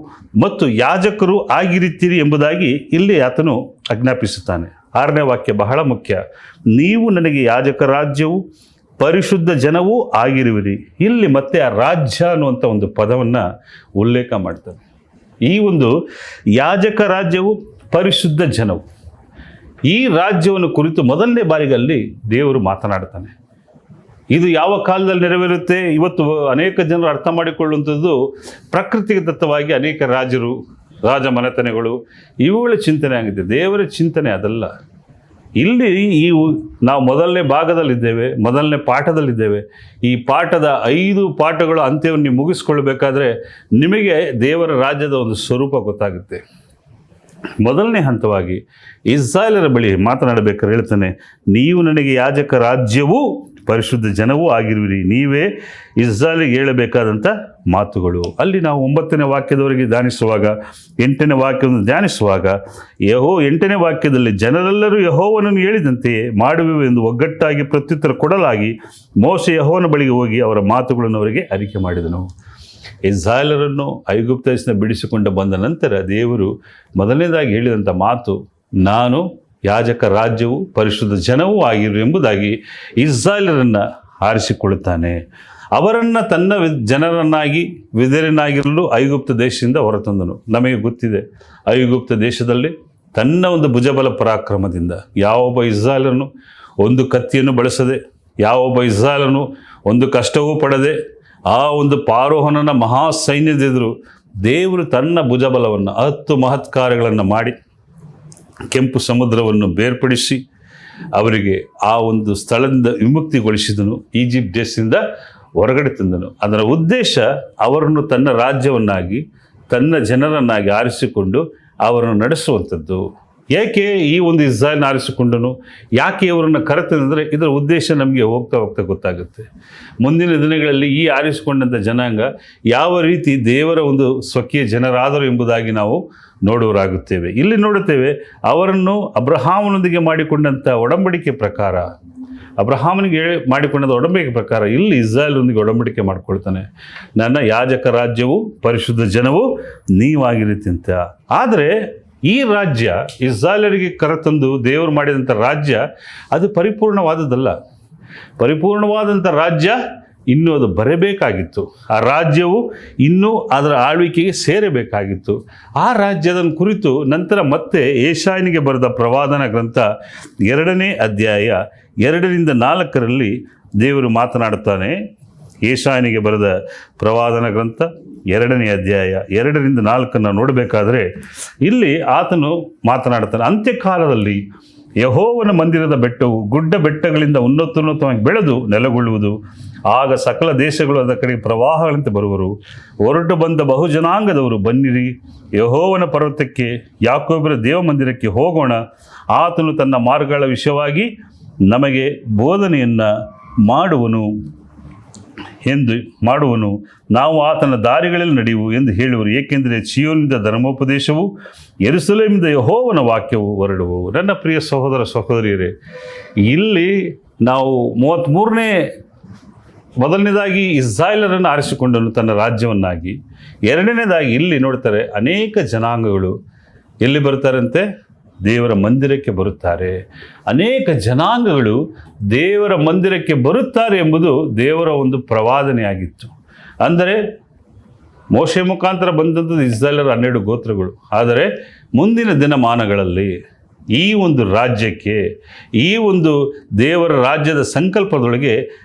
ಮತ್ತು ಯಾಜಕರು ಆಗಿರುತ್ತೀರಿ ಎಂಬುದಾಗಿ ಇಲ್ಲಿ ಆತನು ಆಜ್ಞಾಪಿಸುತ್ತಾನೆ. 6ನೇ ವಾಕ್ಯ ಬಹಳ ಮುಖ್ಯ. ನೀವು ನನಗೆ ಯಾಜಕ ರಾಜ್ಯವು ಪರಿಶುದ್ಧ ಜನವೂ ಆಗಿರುವಿರಿ. ಇಲ್ಲಿ ಮತ್ತೆ ಆ ರಾಜ್ಯ ಅನ್ನುವಂಥ ಒಂದು ಪದವನ್ನು ಉಲ್ಲೇಖ ಮಾಡ್ತಾನೆ. ಈ ಒಂದು ಯಾಜಕ ರಾಜ್ಯವು ಪರಿಶುದ್ಧ ಜನವು, ಈ ರಾಜ್ಯವನ್ನು ಕುರಿತು ಮೊದಲನೇ ಬಾರಿಗಲ್ಲಿ ದೇವರು ಮಾತನಾಡ್ತಾನೆ. ಇದು ಯಾವ ಕಾಲದಲ್ಲಿ ನೆರವೇರುತ್ತೆ? ಇವತ್ತು ಅನೇಕ ಜನರು ಅರ್ಥ ಮಾಡಿಕೊಳ್ಳುವಂಥದ್ದು ಪ್ರಕೃತಿದತ್ತವಾಗಿ ಅನೇಕ ರಾಜರು, ರಾಜ ಮನೆತನಗಳು, ಇವುಗಳ ಚಿಂತನೆ ಆಗಿದೆ. ದೇವರ ಚಿಂತನೆ ಅದಲ್ಲ. ಇಲ್ಲಿ ನಾವು ಮೊದಲನೇ ಭಾಗದಲ್ಲಿದ್ದೇವೆ, ಮೊದಲನೇ ಪಾಠದಲ್ಲಿದ್ದೇವೆ. ಈ ಪಾಠದ 5 ಪಾಠಗಳು ಅಂತ್ಯವನ್ನು ನೀವು ಮುಗಿಸ್ಕೊಳ್ಬೇಕಾದ್ರೆ ನಿಮಗೆ ದೇವರ ರಾಜ್ಯದ ಒಂದು ಸ್ವರೂಪ ಗೊತ್ತಾಗುತ್ತೆ. ಮೊದಲನೇ ಹಂತವಾಗಿ ಇಸ್ರಾಯೇಲರ ಬಳಿ ಮಾತನಾಡಬೇಕಾದ್ರೆ ಹೇಳ್ತಾನೆ, ನೀವು ನನಗೆ ಯಾಜಕ ರಾಜ್ಯವೂ ಪರಿಶುದ್ಧ ಜನವೂ ಆಗಿರುವಿರಿ. ನೀವೇ ಇಸ್ರಾಯೇಲಿಗೆ ಹೇಳಬೇಕಾದಂಥ ಮಾತುಗಳು. ಅಲ್ಲಿ ನಾವು 9ನೇ ವಾಕ್ಯದವರೆಗೆ ಧ್ಯಾನಿಸುವಾಗ, 8ನೇ ವಾಕ್ಯವನ್ನು ಧ್ಯಾನಿಸುವಾಗ 8ನೇ ವಾಕ್ಯದಲ್ಲಿ ಜನರೆಲ್ಲರೂ ಯೆಹೋವನನ್ನು ಹೇಳಿದಂತೆಯೇ ಮಾಡುವೆವು ಎಂದು ಒಗ್ಗಟ್ಟಾಗಿ ಪ್ರತ್ಯುತ್ತರ ಕೊಡಲಾಗಿ ಮೋಶೆ ಯೆಹೋವನ ಬಳಿಗೆ ಹೋಗಿ ಅವರ ಮಾತುಗಳನ್ನು ಅವರಿಗೆ ಅರಿಕೆ ಮಾಡಿದನು. ಇಸ್ರಾಯೇಲರನ್ನು ಐಗುಪ್ತ ದೇಶದಿಂದ ಬಿಡಿಸಿಕೊಂಡು ಬಂದ ನಂತರ ದೇವರು ಮೊದಲನೇದಾಗಿ ಹೇಳಿದಂಥ ಮಾತು, ನಾನು ಯಾಜಕ ರಾಜ್ಯವು ಪರಿಶುದ್ಧ ಜನವೂ ಆಗಿರು ಎಂಬುದಾಗಿ ಇಸ್ರಾಯೇಲರನ್ನು ಆರಿಸಿಕೊಳ್ಳುತ್ತಾನೆ. ಅವರನ್ನು ತನ್ನ ಜನರನ್ನಾಗಿ ವಿಧೇಯರನ್ನಾಗಿರಲು ಐಗುಪ್ತ ದೇಶದಿಂದ ಹೊರತಂದನು. ನಮಗೆ ಗೊತ್ತಿದೆ, ಐಗುಪ್ತ ದೇಶದಲ್ಲಿ ತನ್ನ ಒಂದು ಭುಜಬಲ ಪರಾಕ್ರಮದಿಂದ ಯಾವೊಬ್ಬ ಇಸ್ರಾಯೇಲನು ಒಂದು ಕತ್ತಿಯನ್ನು ಬಳಸದೆ, ಯಾವೊಬ್ಬ ಇಸ್ರಾಯೇಲನು ಒಂದು ಕಷ್ಟವೂ ಪಡದೆ ಆ ಒಂದು ಪಾರೋಹನನ ಮಹಾ ಸೈನ್ಯದೆದುರು ದೇವರು ತನ್ನ ಭುಜಬಲವನ್ನು 10 ಮಹತ್ಕಾರ್ಯಗಳನ್ನು ಮಾಡಿ ಕೆಂಪು ಸಮುದ್ರವನ್ನು ಬೇರ್ಪಡಿಸಿ ಅವರಿಗೆ ಆ ಒಂದು ಸ್ಥಳದಿಂದ ವಿಮುಕ್ತಿಗೊಳಿಸಿದನು, ಈಜಿಪ್ಟ್ ದೇಶದಿಂದ ಹೊರಗಡೆ ತಂದನು. ಅದರ ಉದ್ದೇಶ ಅವರನ್ನು ತನ್ನ ರಾಜ್ಯವನ್ನಾಗಿ, ತನ್ನ ಜನರನ್ನಾಗಿ ಆರಿಸಿಕೊಂಡು ಅವರನ್ನು ನಡೆಸುವಂಥದ್ದು. ಏಕೆ ಈ ಒಂದು ಇಸ್ರಾಯೇಲ್ನ ಆರಿಸಿಕೊಂಡನು, ಯಾಕೆ ಇವರನ್ನು ಕರೆತಂದರೆ ಇದರ ಉದ್ದೇಶ ನಮಗೆ ಹೋಗ್ತಾ ಗೊತ್ತಾಗುತ್ತೆ. ಮುಂದಿನ ದಿನಗಳಲ್ಲಿ ಈ ಆರಿಸಿಕೊಂಡಂಥ ಜನಾಂಗ ಯಾವ ರೀತಿ ದೇವರ ಒಂದು ಸ್ವಕೀಯ ಜನರಾದರು ಎಂಬುದಾಗಿ ನಾವು ನೋಡುವರಾಗುತ್ತೇವೆ. ಇಲ್ಲಿ ನೋಡುತ್ತೇವೆ, ಅವರನ್ನು ಅಬ್ರಹಾಮನೊಂದಿಗೆ ಮಾಡಿಕೊಂಡಂಥ ಒಡಂಬಡಿಕೆ ಪ್ರಕಾರ, ಅಬ್ರಹಾಮನಿಗೆ ಮಾಡಿಕೊಂಡ ಒಡಂಬಡಿಕೆ ಪ್ರಕಾರ ಇಲ್ಲಿ ಇಸ್ರಾಯೇಲೊಂದಿಗೆ ಒಡಂಬಡಿಕೆ ಮಾಡಿಕೊಳ್ತಾನೆ. ನನ್ನ ಯಾಜಕ ರಾಜ್ಯವು ಪರಿಶುದ್ಧ ಜನವು ನೀವಾಗಿರುತ್ತಂತ. ಆದರೆ ಈ ರಾಜ್ಯ ಇಸ್ರಾಯೇಲರಿಗೆ ಕರೆತಂದು ದೇವರು ಮಾಡಿದಂಥ ರಾಜ್ಯ ಅದು ಪರಿಪೂರ್ಣವಾದದ್ದಲ್ಲ. ಪರಿಪೂರ್ಣವಾದಂಥ ರಾಜ್ಯ ಇನ್ನೂ ಅದು ಬರಬೇಕಾಗಿತ್ತು. ಆ ರಾಜ್ಯವು ಇನ್ನೂ ಅದರ ಆಳ್ವಿಕೆಗೆ ಸೇರಬೇಕಾಗಿತ್ತು. ಆ ರಾಜ್ಯದ ಕುರಿತು ನಂತರ ಮತ್ತೆ ಯೆಶಾಯನಿಗೆ ಬರೆದ ಪ್ರವಾದನ ಗ್ರಂಥ 2ನೇ ಅಧ್ಯಾಯ 2ರಿಂದ 4ರಲ್ಲಿ ದೇವರು ಮಾತನಾಡುತ್ತಾನೆ. ಯೆಶಾಯನಿಗೆ ಬರೆದ ಪ್ರವಾದನ ಗ್ರಂಥ 2ನೇ ಅಧ್ಯಾಯ 2ರಿಂದ 4 ನೋಡಬೇಕಾದ್ರೆ ಇಲ್ಲಿ ಆತನು ಮಾತನಾಡುತ್ತಾನೆ. ಅಂತ್ಯಕಾಲದಲ್ಲಿ ಯೆಹೋವನ ಮಂದಿರದ ಬೆಟ್ಟವು ಗುಡ್ಡ ಬೆಟ್ಟಗಳಿಂದ ಉನ್ನತವಾಗಿ ಬೆಳೆದು ನೆಲೆಗೊಳ್ಳುವುದು. ಆಗ ಸಕಲ ದೇಶಗಳು ಅದರ ಕಡೆಗೆ ಪ್ರವಾಹಗಳಂತೆ ಬರುವರು. ಹೊರಟು ಬಂದ ಬಹುಜನಾಂಗದವರು ಬನ್ನಿರಿ, ಯೆಹೋವನ ಪರ್ವತಕ್ಕೆ, ಯಾಕೋಬರ ದೇವಮಂದಿರಕ್ಕೆ ಹೋಗೋಣ. ಆತನು ತನ್ನ ಮಾರ್ಗಗಳ ವಿಷಯವಾಗಿ ನಮಗೆ ಬೋಧನೆಯನ್ನು ಮಾಡುವನು, ನಾವು ಆತನ ದಾರಿಗಳಲ್ಲಿ ನಡೆಯುವು ಎಂದು ಹೇಳುವರು. ಏಕೆಂದರೆ ಚೀಯೋನಿಂದ ಧರ್ಮೋಪದೇಶವು, ಯೆರೂಸಲೇಮಿನಿಂದ ಯೆಹೋವನ ವಾಕ್ಯವು ಹೊರಡುವು. ನನ್ನ ಪ್ರಿಯ ಸಹೋದರ ಸಹೋದರಿಯರೇ, ಇಲ್ಲಿ ನಾವು 33ನೇ ಮೊದಲನೇದಾಗಿ ಇಸ್ರಾಯೇಲರನ್ನು ಆರಿಸಿಕೊಂಡನು ತನ್ನ ರಾಜ್ಯವನ್ನಾಗಿ. 2ನೇದಾಗಿ ಇಲ್ಲಿ ನೋಡ್ತಾರೆ, ಅನೇಕ ಜನಾಂಗಗಳು ಎಲ್ಲಿ ಬರ್ತಾರಂತೆ? ದೇವರ ಮಂದಿರಕ್ಕೆ ಬರುತ್ತಾರೆ. ಅನೇಕ ಜನಾಂಗಗಳು ದೇವರ ಮಂದಿರಕ್ಕೆ ಬರುತ್ತಾರೆ ಎಂಬುದು ದೇವರ ಒಂದು ಪ್ರವಾದನೆಯಾಗಿತ್ತು. ಅಂದರೆ ಮೋಶೆ ಮುಖಾಂತರ ಬಂದಂಥದ್ದು ಇಸ್ರಾಯೇಲರ 12 ಗೋತ್ರಗಳು. ಆದರೆ ಮುಂದಿನ ದಿನಮಾನಗಳಲ್ಲಿ ಈ ಒಂದು ರಾಜ್ಯಕ್ಕೆ, ಈ ಒಂದು ದೇವರ ರಾಜ್ಯದ ಸಂಕಲ್ಪದೊಳಗೆ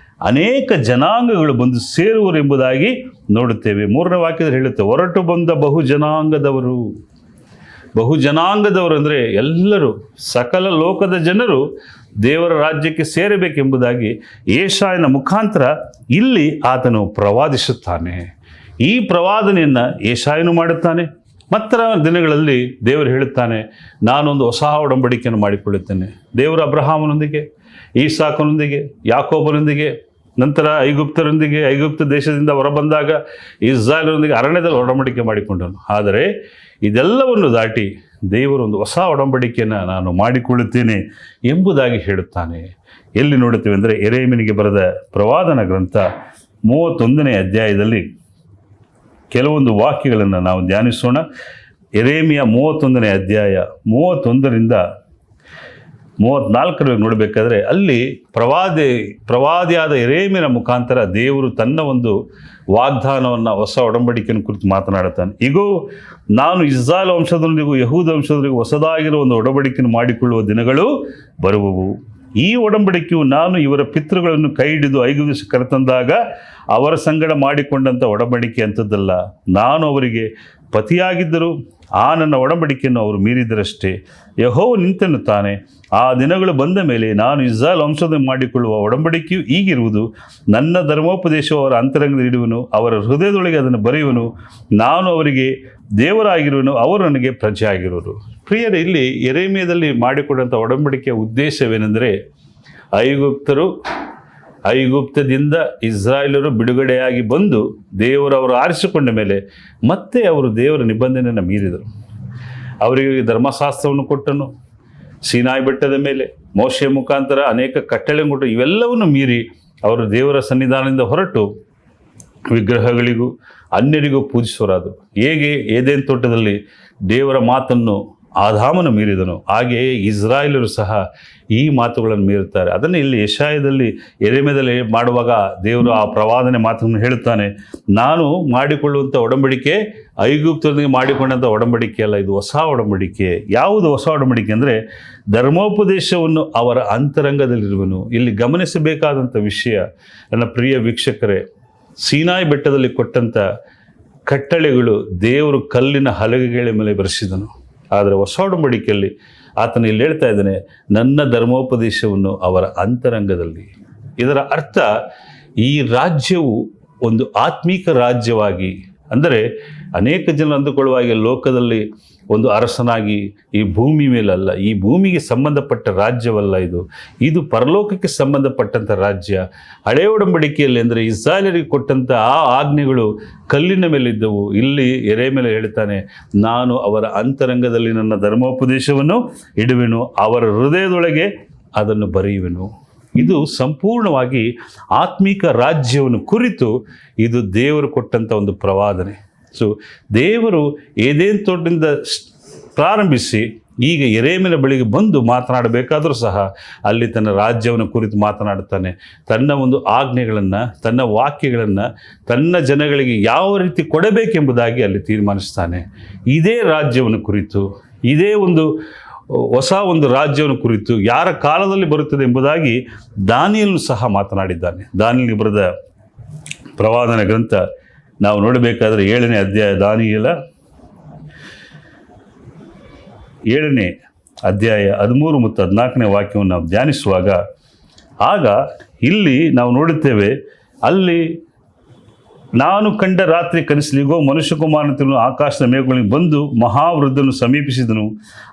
ಅನೇಕ ಜನಾಂಗಗಳು ಬಂದು ಸೇರುವರು ಎಂಬುದಾಗಿ ನೋಡುತ್ತೇವೆ. 3ನೇ ವಾಕ್ಯದಲ್ಲಿ ಹೇಳುತ್ತೆ, ಹೊರಟು ಬಂದ ಬಹು ಜನಾಂಗದವರು ಅಂದರೆ ಎಲ್ಲರೂ, ಸಕಲ ಲೋಕದ ಜನರು ದೇವರ ರಾಜ್ಯಕ್ಕೆ ಸೇರಬೇಕೆಂಬುದಾಗಿ ಯೆಶಾಯನ ಮುಖಾಂತರ ಇಲ್ಲಿ ಆತನು ಪ್ರವಾದಿಸುತ್ತಾನೆ. ಈ ಪ್ರವಾದನೆಯನ್ನು ಯೆಶಾಯನು ಮಾಡುತ್ತಾನೆ. ಮತ್ತರ ದಿನಗಳಲ್ಲಿ ದೇವರು ಹೇಳುತ್ತಾನೆ, ನಾನೊಂದು ಹೊಸ ಒಡಂಬಡಿಕೆಯನ್ನು ಮಾಡಿಕೊಳ್ಳುತ್ತೇನೆ. ದೇವರು ಅಬ್ರಹಾಮನೊಂದಿಗೆ, ಈಸಾಕನೊಂದಿಗೆ, ಯಾಕೋಬನೊಂದಿಗೆ, ನಂತರ ಐಗುಪ್ತ ದೇಶದಿಂದ ಹೊರಬಂದಾಗ ಇಸ್ರಾಯೇಲರೊಂದಿಗೆ ಅರಣ್ಯದಲ್ಲಿ ಒಡಂಬಡಿಕೆ ಮಾಡಿಕೊಂಡನು. ಆದರೆ ಇದೆಲ್ಲವನ್ನು ದಾಟಿ ದೇವರು ಒಂದು ಹೊಸ ಒಡಂಬಡಿಕೆಯನ್ನು ನಾನು ಮಾಡಿಕೊಳ್ಳುತ್ತೇನೆ ಎಂಬುದಾಗಿ ಹೇಳುತ್ತಾನೆ. ಎಲ್ಲಿ ನೋಡುತ್ತೇವೆ ಅಂದರೆ ಯೆರೆಮೀಯನಿಗೆ ಬರೆದ ಪ್ರವಾದನ ಗ್ರಂಥ 31ನೇ ಅಧ್ಯಾಯದಲ್ಲಿ ಕೆಲವೊಂದು ವಾಕ್ಯಗಳನ್ನು ನಾವು ಧ್ಯಾನಿಸೋಣ. ಯೆರೆಮೀಯ 31ನೇ ಅಧ್ಯಾಯ 31ರಿಂದ 34 ನೋಡಬೇಕಾದ್ರೆ ಅಲ್ಲಿ ಪ್ರವಾದಿಯಾದ ಯೆರೆಮೀಯನ ಮುಖಾಂತರ ದೇವರು ತನ್ನ ಒಂದು ವಾಗ್ದಾನವನ್ನು, ಹೊಸ ಒಡಂಬಡಿಕೆಯನ್ನು ಕುರಿತು ಮಾತನಾಡುತ್ತಾನೆ. ಈಗೋ ನಾನು ಇಸ್ರಾಯೇಲ್ ವಂಶದೊಂದಿಗೂ ಯಹೂದ ವಂಶದೊಂದಿಗೂ ಹೊಸದಾಗಿರುವ ಒಂದು ಒಡಂಬಡಿಕೆಯನ್ನು ಮಾಡಿಕೊಳ್ಳುವ ದಿನಗಳು ಬರುವವು. ಈ ಒಡಂಬಡಿಕೆಯು ನಾನು ಇವರ ಪಿತೃಗಳನ್ನು ಕೈ ಹಿಡಿದು ಐಗುಪ್ತ ಕರೆತಂದಾಗ ಅವರ ಸಂಗಡ ಮಾಡಿಕೊಂಡಂಥ ಒಡಂಬಡಿಕೆ ಅಂಥದ್ದಲ್ಲ. ನಾನು ಅವರಿಗೆ ಪತಿಯಾಗಿದ್ದರೂ ಆ ನನ್ನ ಒಡಂಬಡಿಕೆಯನ್ನು ಅವರು ಮೀರಿದರಷ್ಟೇ. ಯೆಹೋವ ನಿಂತೆನ್ನುತ್ತಾನೆ, ಆ ದಿನಗಳು ಬಂದ ಮೇಲೆ ನಾನು ಇಸ್ರಾಯೇಲ್ ವಂಶದಿಂದ ಮಾಡಿಕೊಳ್ಳುವ ಒಡಂಬಡಿಕೆಯು ಈಗಿರುವುದು. ನನ್ನ ಧರ್ಮೋಪದೇಶವು ಅವರ ಅಂತರಂಗದಲ್ಲಿ ಇಡುವನು, ಅವರ ಹೃದಯದೊಳಗೆ ಅದನ್ನು ಬರೆಯುವನು. ನಾನು ಅವರಿಗೆ ದೇವರಾಗಿರುವನು, ಅವರು ನನಗೆ ಪ್ರಜೆ ಆಗಿರುವರು. ಪ್ರಿಯರೇ, ಇಲ್ಲಿ ಯೆರೆಮೀಯದಲ್ಲಿ ಮಾಡಿಕೊಂಡಂಥ ಒಡಂಬಡಿಕೆಯ ಉದ್ದೇಶವೇನೆಂದರೆ, ಐಗುಪ್ತದಿಂದ ಇಸ್ರಾಯೇಲರು ಬಿಡುಗಡೆಯಾಗಿ ಬಂದು ದೇವರವರು ಆರಿಸಿಕೊಂಡ ಮೇಲೆ ಮತ್ತೆ ಅವರು ದೇವರ ನಿಬಂಧನೆಯನ್ನು ಮೀರಿದರು. ಅವರಿಗೆ ಧರ್ಮಶಾಸ್ತ್ರವನ್ನು ಕೊಟ್ಟನು, ಸೀನಾಯಿ ಬೆಟ್ಟದ ಮೇಲೆ ಮೋಶೆ ಮುಖಾಂತರ ಅನೇಕ ಕಟ್ಟಳೆ ಕೊಟ್ಟು, ಇವೆಲ್ಲವನ್ನು ಮೀರಿ ಅವರು ದೇವರ ಸನ್ನಿಧಾನದಿಂದ ಹೊರಟು ವಿಗ್ರಹಗಳಿಗೂ ಅನ್ಯರಿಗೂ ಪೂಜಿಸುವರಾದರು. ಹೇಗೆ ಏದೇನ್ ತೋಟದಲ್ಲಿ ದೇವರ ಮಾತನ್ನು ಆದಾಮನು ಮೀರಿದನು, ಹಾಗೆಯೇ ಇಸ್ರಾಯೇಲರು ಸಹ ಈ ಮಾತುಗಳನ್ನು ಮೀರುತ್ತಾರೆ. ಅದನ್ನು ಇಲ್ಲಿ ಯೆಶಾಯದಲ್ಲಿ, ಯೆರೆಮೀಯದಲ್ಲಿ ಮಾಡುವಾಗ ದೇವರು ಆ ಪ್ರವಾದನೆ ಮಾತನ್ನು ಹೇಳುತ್ತಾನೆ, ನಾನು ಮಾಡಿಕೊಳ್ಳುವಂಥ ಒಡಂಬಡಿಕೆ ಐಗುಪ್ತದೊಂದಿಗೆ ಮಾಡಿಕೊಂಡಂಥ ಒಡಂಬಡಿಕೆ ಅಲ್ಲ, ಇದು ಹೊಸ ಒಡಂಬಡಿಕೆ. ಯಾವುದು ಹೊಸ ಒಡಂಬಡಿಕೆ ಅಂದರೆ ಧರ್ಮೋಪದೇಶವನ್ನು ಅವರ ಅಂತರಂಗದಲ್ಲಿರುವನು. ಇಲ್ಲಿ ಗಮನಿಸಬೇಕಾದಂಥ ವಿಷಯ, ನನ್ನ ಪ್ರಿಯ ವೀಕ್ಷಕರೇ, ಸೀನಾಯಿ ಬೆಟ್ಟದಲ್ಲಿ ಕೊಟ್ಟಂಥ ಕಟ್ಟಳೆಗಳು ದೇವರು ಕಲ್ಲಿನ ಹಲಗೆಗಳ ಮೇಲೆ ಬರೆಸಿದನು. ಆದರೆ ಹೊಸ ಒಡಂಬಡಿಕೆಯಲ್ಲಿ ಆತನು ಇಲ್ಲಿ ಹೇಳ್ತಾ ಇದ್ದಾನೆ, ನನ್ನ ಧರ್ಮೋಪದೇಶವನ್ನು ಅವರ ಅಂತರಂಗದಲ್ಲಿ. ಇದರ ಅರ್ಥ, ಈ ರಾಜ್ಯವು ಒಂದು ಆತ್ಮೀಕ ರಾಜ್ಯವಾಗಿ, ಅಂದರೆ ಅನೇಕ ಜನರು ಅಂದುಕೊಳ್ಳುವ ಹಾಗೆ ಲೋಕದಲ್ಲಿ ಒಂದು ಅರಸನಾಗಿ ಈ ಭೂಮಿ ಮೇಲಲ್ಲ, ಈ ಭೂಮಿಗೆ ಸಂಬಂಧಪಟ್ಟ ರಾಜ್ಯವಲ್ಲ ಇದು ಪರಲೋಕಕ್ಕೆ ಸಂಬಂಧಪಟ್ಟಂಥ ರಾಜ್ಯ. ಹಳೆಯ ಒಡಂಬಡಿಕೆಯಲ್ಲಿ ಅಂದರೆ ಇಸ್ರಾಯೇಲರಿಗೆ ಕೊಟ್ಟಂಥ ಆ ಆಜ್ಞೆಗಳು ಕಲ್ಲಿನ ಮೇಲಿದ್ದವು. ಇಲ್ಲಿ ಯೆರೆಮೀಯ ಹೇಳ್ತಾನೆ, ನಾನು ಅವರ ಅಂತರಂಗದಲ್ಲಿ ನನ್ನ ಧರ್ಮೋಪದೇಶವನ್ನು ಇಡುವೆನು, ಅವರ ಹೃದಯದೊಳಗೆ ಅದನ್ನು ಬರೆಯುವೆನು. ಇದು ಸಂಪೂರ್ಣವಾಗಿ ಆತ್ಮಿಕ ರಾಜ್ಯವನ್ನು ಕುರಿತು ಇದು ದೇವರು ಕೊಟ್ಟಂಥ ಒಂದು ಪ್ರವಾದನೆ. ಸೊ ದೇವರು ಏದೇನ್ ತೋಟದಿಂದ ಪ್ರಾರಂಭಿಸಿ ಈಗ ಯೆರೆಮೀಯನ ಬಳಿಗೆ ಬಂದು ಮಾತನಾಡಬೇಕಾದರೂ ಸಹ ಅಲ್ಲಿ ತನ್ನ ರಾಜ್ಯವನ್ನು ಕುರಿತು ಮಾತನಾಡುತ್ತಾನೆ. ತನ್ನ ಒಂದು ಆಜ್ಞೆಗಳನ್ನು, ತನ್ನ ವಾಕ್ಯಗಳನ್ನು ತನ್ನ ಜನಗಳಿಗೆ ಯಾವ ರೀತಿ ಕೊಡಬೇಕೆಂಬುದಾಗಿ ಅಲ್ಲಿ ತೀರ್ಮಾನಿಸ್ತಾನೆ. ಇದೇ ರಾಜ್ಯವನ್ನು ಕುರಿತು, ಇದೇ ಒಂದು ಹೊಸ ಒಂದು ರಾಜ್ಯವನ್ನು ಕುರಿತು ಯಾರ ಕಾಲದಲ್ಲಿ ಬರುತ್ತದೆ ಎಂಬುದಾಗಿ ದಾನಿಯೇಲನು ಸಹ ಮಾತನಾಡಿದ್ದಾನೆ. ದಾನಿಯೇಲನಿಗೆ ಬರೆದ ಪ್ರವಾದನ ಗ್ರಂಥ ನಾವು ನೋಡಬೇಕಾದ್ರೆ 7ನೇ ಅಧ್ಯಾಯ, ದಾನಿಯೇಲ 7ನೇ ಅಧ್ಯಾಯ 13 ಮತ್ತು 14ನೇ ವಾಕ್ಯವನ್ನು ನಾವು ಧ್ಯಾನಿಸುವಾಗ, ಆಗ ಇಲ್ಲಿ ನಾವು ನೋಡುತ್ತೇವೆ, ಅಲ್ಲಿ ನಾನು ಕಂಡ ರಾತ್ರಿ ಕನಸಲಿಗೋ ಮನುಷ್ಯಕುಮಾರನು ಆಕಾಶದ ಮೇಘಗಳಿಗೆ ಬಂದು ಮಹಾವೃದ್ಧನು ಸಮೀಪಿಸಿದನು,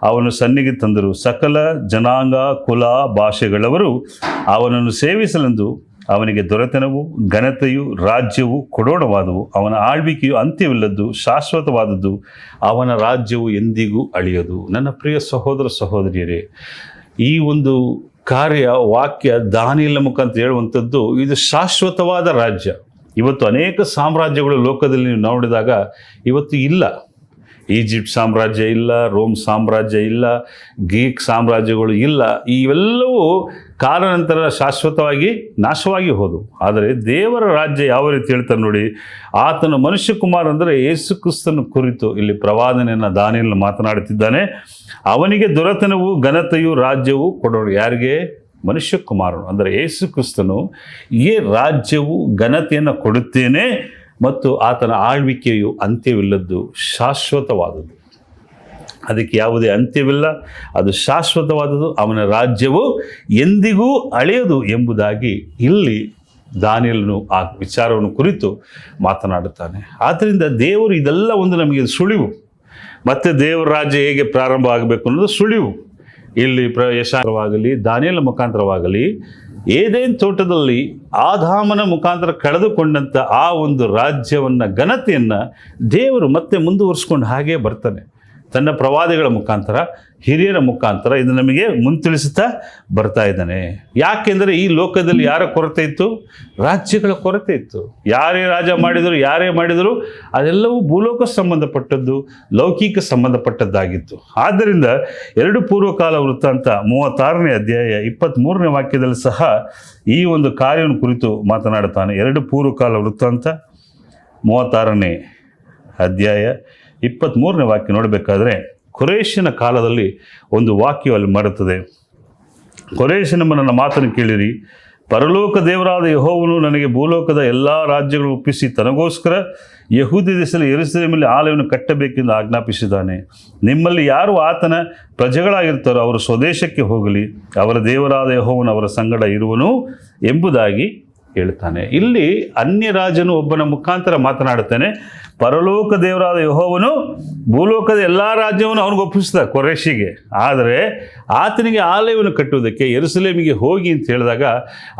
ಅವನು ಸನ್ನಿಗೆ ತಂದರು. ಸಕಲ ಜನಾಂಗ ಕುಲ ಭಾಷೆಗಳವರು ಅವನನ್ನು ಸೇವಿಸಲೆಂದು ಅವನಿಗೆ ದೊರೆತನವು, ಘನತೆಯು, ರಾಜ್ಯವು ಕೊಡೋಣವಾದವು. ಅವನ ಆಳ್ವಿಕೆಯು ಅಂತ್ಯವಿಲ್ಲದ್ದು, ಶಾಶ್ವತವಾದದ್ದು. ಅವನ ರಾಜ್ಯವು ಎಂದಿಗೂ ಅಳಿಯದು. ನನ್ನ ಪ್ರಿಯ ಸಹೋದರ ಸಹೋದರಿಯರೇ, ಈ ಒಂದು ವಾಕ್ಯ ದಾನಿಯೇಲನ ಮುಖಾಂತರ ಹೇಳುವಂಥದ್ದು, ಇದು ಶಾಶ್ವತವಾದ ರಾಜ್ಯ. ಇವತ್ತು ಅನೇಕ ಸಾಮ್ರಾಜ್ಯಗಳು ಲೋಕದಲ್ಲಿ ನೀವು ನೋಡಿದಾಗ ಇವತ್ತು ಇಲ್ಲ. ಈಜಿಪ್ಟ್ ಸಾಮ್ರಾಜ್ಯ ಇಲ್ಲ, ರೋಮ್ ಸಾಮ್ರಾಜ್ಯ ಇಲ್ಲ, ಗ್ರೀಕ್ ಸಾಮ್ರಾಜ್ಯಗಳು ಇಲ್ಲ. ಇವೆಲ್ಲವೂ ಕಾಲಾನಂತರ ಶಾಶ್ವತವಾಗಿ ನಾಶವಾಗಿ ಹೋದವು. ಆದರೆ ದೇವರ ರಾಜ್ಯ ಯಾವ ರೀತಿ ಹೇಳ್ತಾರೆ ನೋಡಿ, ಆತನ ಮನುಷ್ಯ ಕುಮಾರ ಅಂದರೆ ಯೇಸು ಕ್ರಿಸ್ತನ ಕುರಿತು ಇಲ್ಲಿ ಪ್ರವಾದನೆಯನ್ನು ದಾನಿಯೇಲನು ಮಾತನಾಡುತ್ತಿದ್ದಾನೆ. ಅವನಿಗೆ ದೊರೆತನವು ಘನತೆಯು ರಾಜ್ಯವು ಕೊಡೋಣ. ಯಾರಿಗೆ? ಮನುಷ್ಯ ಕುಮಾರನು ಅಂದರೆ ಯೇಸು ಕ್ರಿಸ್ತನು ಈ ರಾಜ್ಯವು ಘನತೆಯನ್ನು ಕೊಡುತ್ತೇನೆ ಮತ್ತು ಆತನ ಆಳ್ವಿಕೆಯು ಅಂತ್ಯವಿಲ್ಲದ್ದು, ಶಾಶ್ವತವಾದದ್ದು. ಅದಕ್ಕೆ ಯಾವುದೇ ಅಂತ್ಯವಿಲ್ಲ, ಅದು ಶಾಶ್ವತವಾದದ್ದು. ಅವನ ರಾಜ್ಯವು ಎಂದಿಗೂ ಅಳೆಯದು ಎಂಬುದಾಗಿ ಇಲ್ಲಿ ದಾನಿಯೇಲನು ಆ ವಿಚಾರವನ್ನು ಕುರಿತು ಮಾತನಾಡುತ್ತಾನೆ. ಆದ್ದರಿಂದ ದೇವರು ಇದೆಲ್ಲ ಒಂದು ನಮಗೆ ಸುಳಿವು. ಮತ್ತು ದೇವರ ರಾಜ್ಯ ಹೇಗೆ ಪ್ರಾರಂಭ ಆಗಬೇಕು ಅನ್ನೋದು ಸುಳಿವು. ಇಲ್ಲಿ ಯಶಾರವಾಗಲಿ ದಾನಿಯೇಲನ ಮುಖಾಂತರವಾಗಲಿ ಏದೇನ್ ತೋಟದಲ್ಲಿ ಆದಾಮನ ಮುಖಾಂತರ ಕಳೆದುಕೊಂಡಂಥ ಆ ಒಂದು ರಾಜ್ಯವನ್ನು, ಘನತೆಯನ್ನು ದೇವರು ಮತ್ತೆ ಮುಂದುವರಿಸ್ಕೊಂಡು ಹಾಗೇ ಬರ್ತಾನೆ. ತನ್ನ ಪ್ರವಾದಿಗಳ ಮುಖಾಂತರ, ಹಿರಿಯರ ಮುಖಾಂತರ ಇದು ನಮಗೆ ಮುಂತಿಳಿಸುತ್ತಾ ಬರ್ತಾ ಇದ್ದಾನೆ. ಯಾಕೆಂದರೆ ಈ ಲೋಕದಲ್ಲಿ ಯಾರ ಕೊರತೆ ಇತ್ತು? ರಾಜ್ಯಗಳ ಕೊರತೆ ಇತ್ತು. ಯಾರೇ ರಾಜ ಮಾಡಿದರು, ಯಾರೇ ಮಾಡಿದರು, ಅದೆಲ್ಲವೂ ಭೂಲೋಕ ಸಂಬಂಧಪಟ್ಟದ್ದು, ಲೌಕಿಕ ಸಂಬಂಧಪಟ್ಟದ್ದಾಗಿತ್ತು. ಆದ್ದರಿಂದ 2 ಪೂರ್ವಕಾಲ ವೃತ್ತಾಂತ 36ನೇ ಅಧ್ಯಾಯ 23ನೇ ವಾಕ್ಯದಲ್ಲಿ ಸಹ ಈ ಒಂದು ಕಾರ್ಯವನ್ನು ಕುರಿತು ಮಾತನಾಡುತ್ತಾನೆ. 2 ಪೂರ್ವಕಾಲ ವೃತ್ತಾಂತ 36ನೇ ಅಧ್ಯಾಯ 23ನೇ ವಾಕ್ಯ ನೋಡಬೇಕಾದ್ರೆ, ಕೊರೇಷನ ಕಾಲದಲ್ಲಿ ಒಂದು ವಾಕ್ಯ ಅಲ್ಲಿ ಮಾಡುತ್ತದೆ. ಕೊರೇಷನೆಂಬ ನನ್ನ ಮಾತನ್ನು ಕೇಳಿರಿ, ಪರಲೋಕ ದೇವರಾದ ಯೆಹೋವನು ನನಗೆ ಭೂಲೋಕದ ಎಲ್ಲ ರಾಜ್ಯಗಳನ್ನು ಒಪ್ಪಿಸಿ ತನಗೋಸ್ಕರ ಯೆಹೂದ ದೇಶದಲ್ಲಿ ಯೆರೂಸಲೇಮಿನಲ್ಲಿ ಆಲಯವನ್ನು ಕಟ್ಟಬೇಕೆಂದು ಆಜ್ಞಾಪಿಸಿದ್ದಾನೆ. ನಿಮ್ಮಲ್ಲಿ ಯಾರು ಆತನ ಪ್ರಜೆಗಳಾಗಿರ್ತಾರೋ ಅವರು ಸ್ವದೇಶಕ್ಕೆ ಹೋಗಲಿ, ಅವರ ದೇವರಾದ ಯೆಹೋವನು ಅವರ ಸಂಗಡ ಇರುವನು ಎಂಬುದಾಗಿ ಹೇಳ್ತಾನೆ. ಇಲ್ಲಿ ಅನ್ಯ ರಾಜನು ಒಬ್ಬನ ಮುಖಾಂತರ ಮಾತನಾಡುತ್ತಾನೆ. ಪರಲೋಕ ದೇವರಾದ ಯೆಹೋವನು ಭೂಲೋಕದ ಎಲ್ಲ ರಾಜ್ಯವನ್ನು ಅವನಿಗೆ ಒಪ್ಪಿಸಿದ ಕೊರೇಷಿಗೆ. ಆದರೆ ಆತನಿಗೆ ಆಲಯವನ್ನು ಕಟ್ಟುವುದಕ್ಕೆ ಯೆರೂಸಲೇಮಿಗೆ ಹೋಗಿ ಅಂತ ಹೇಳಿದಾಗ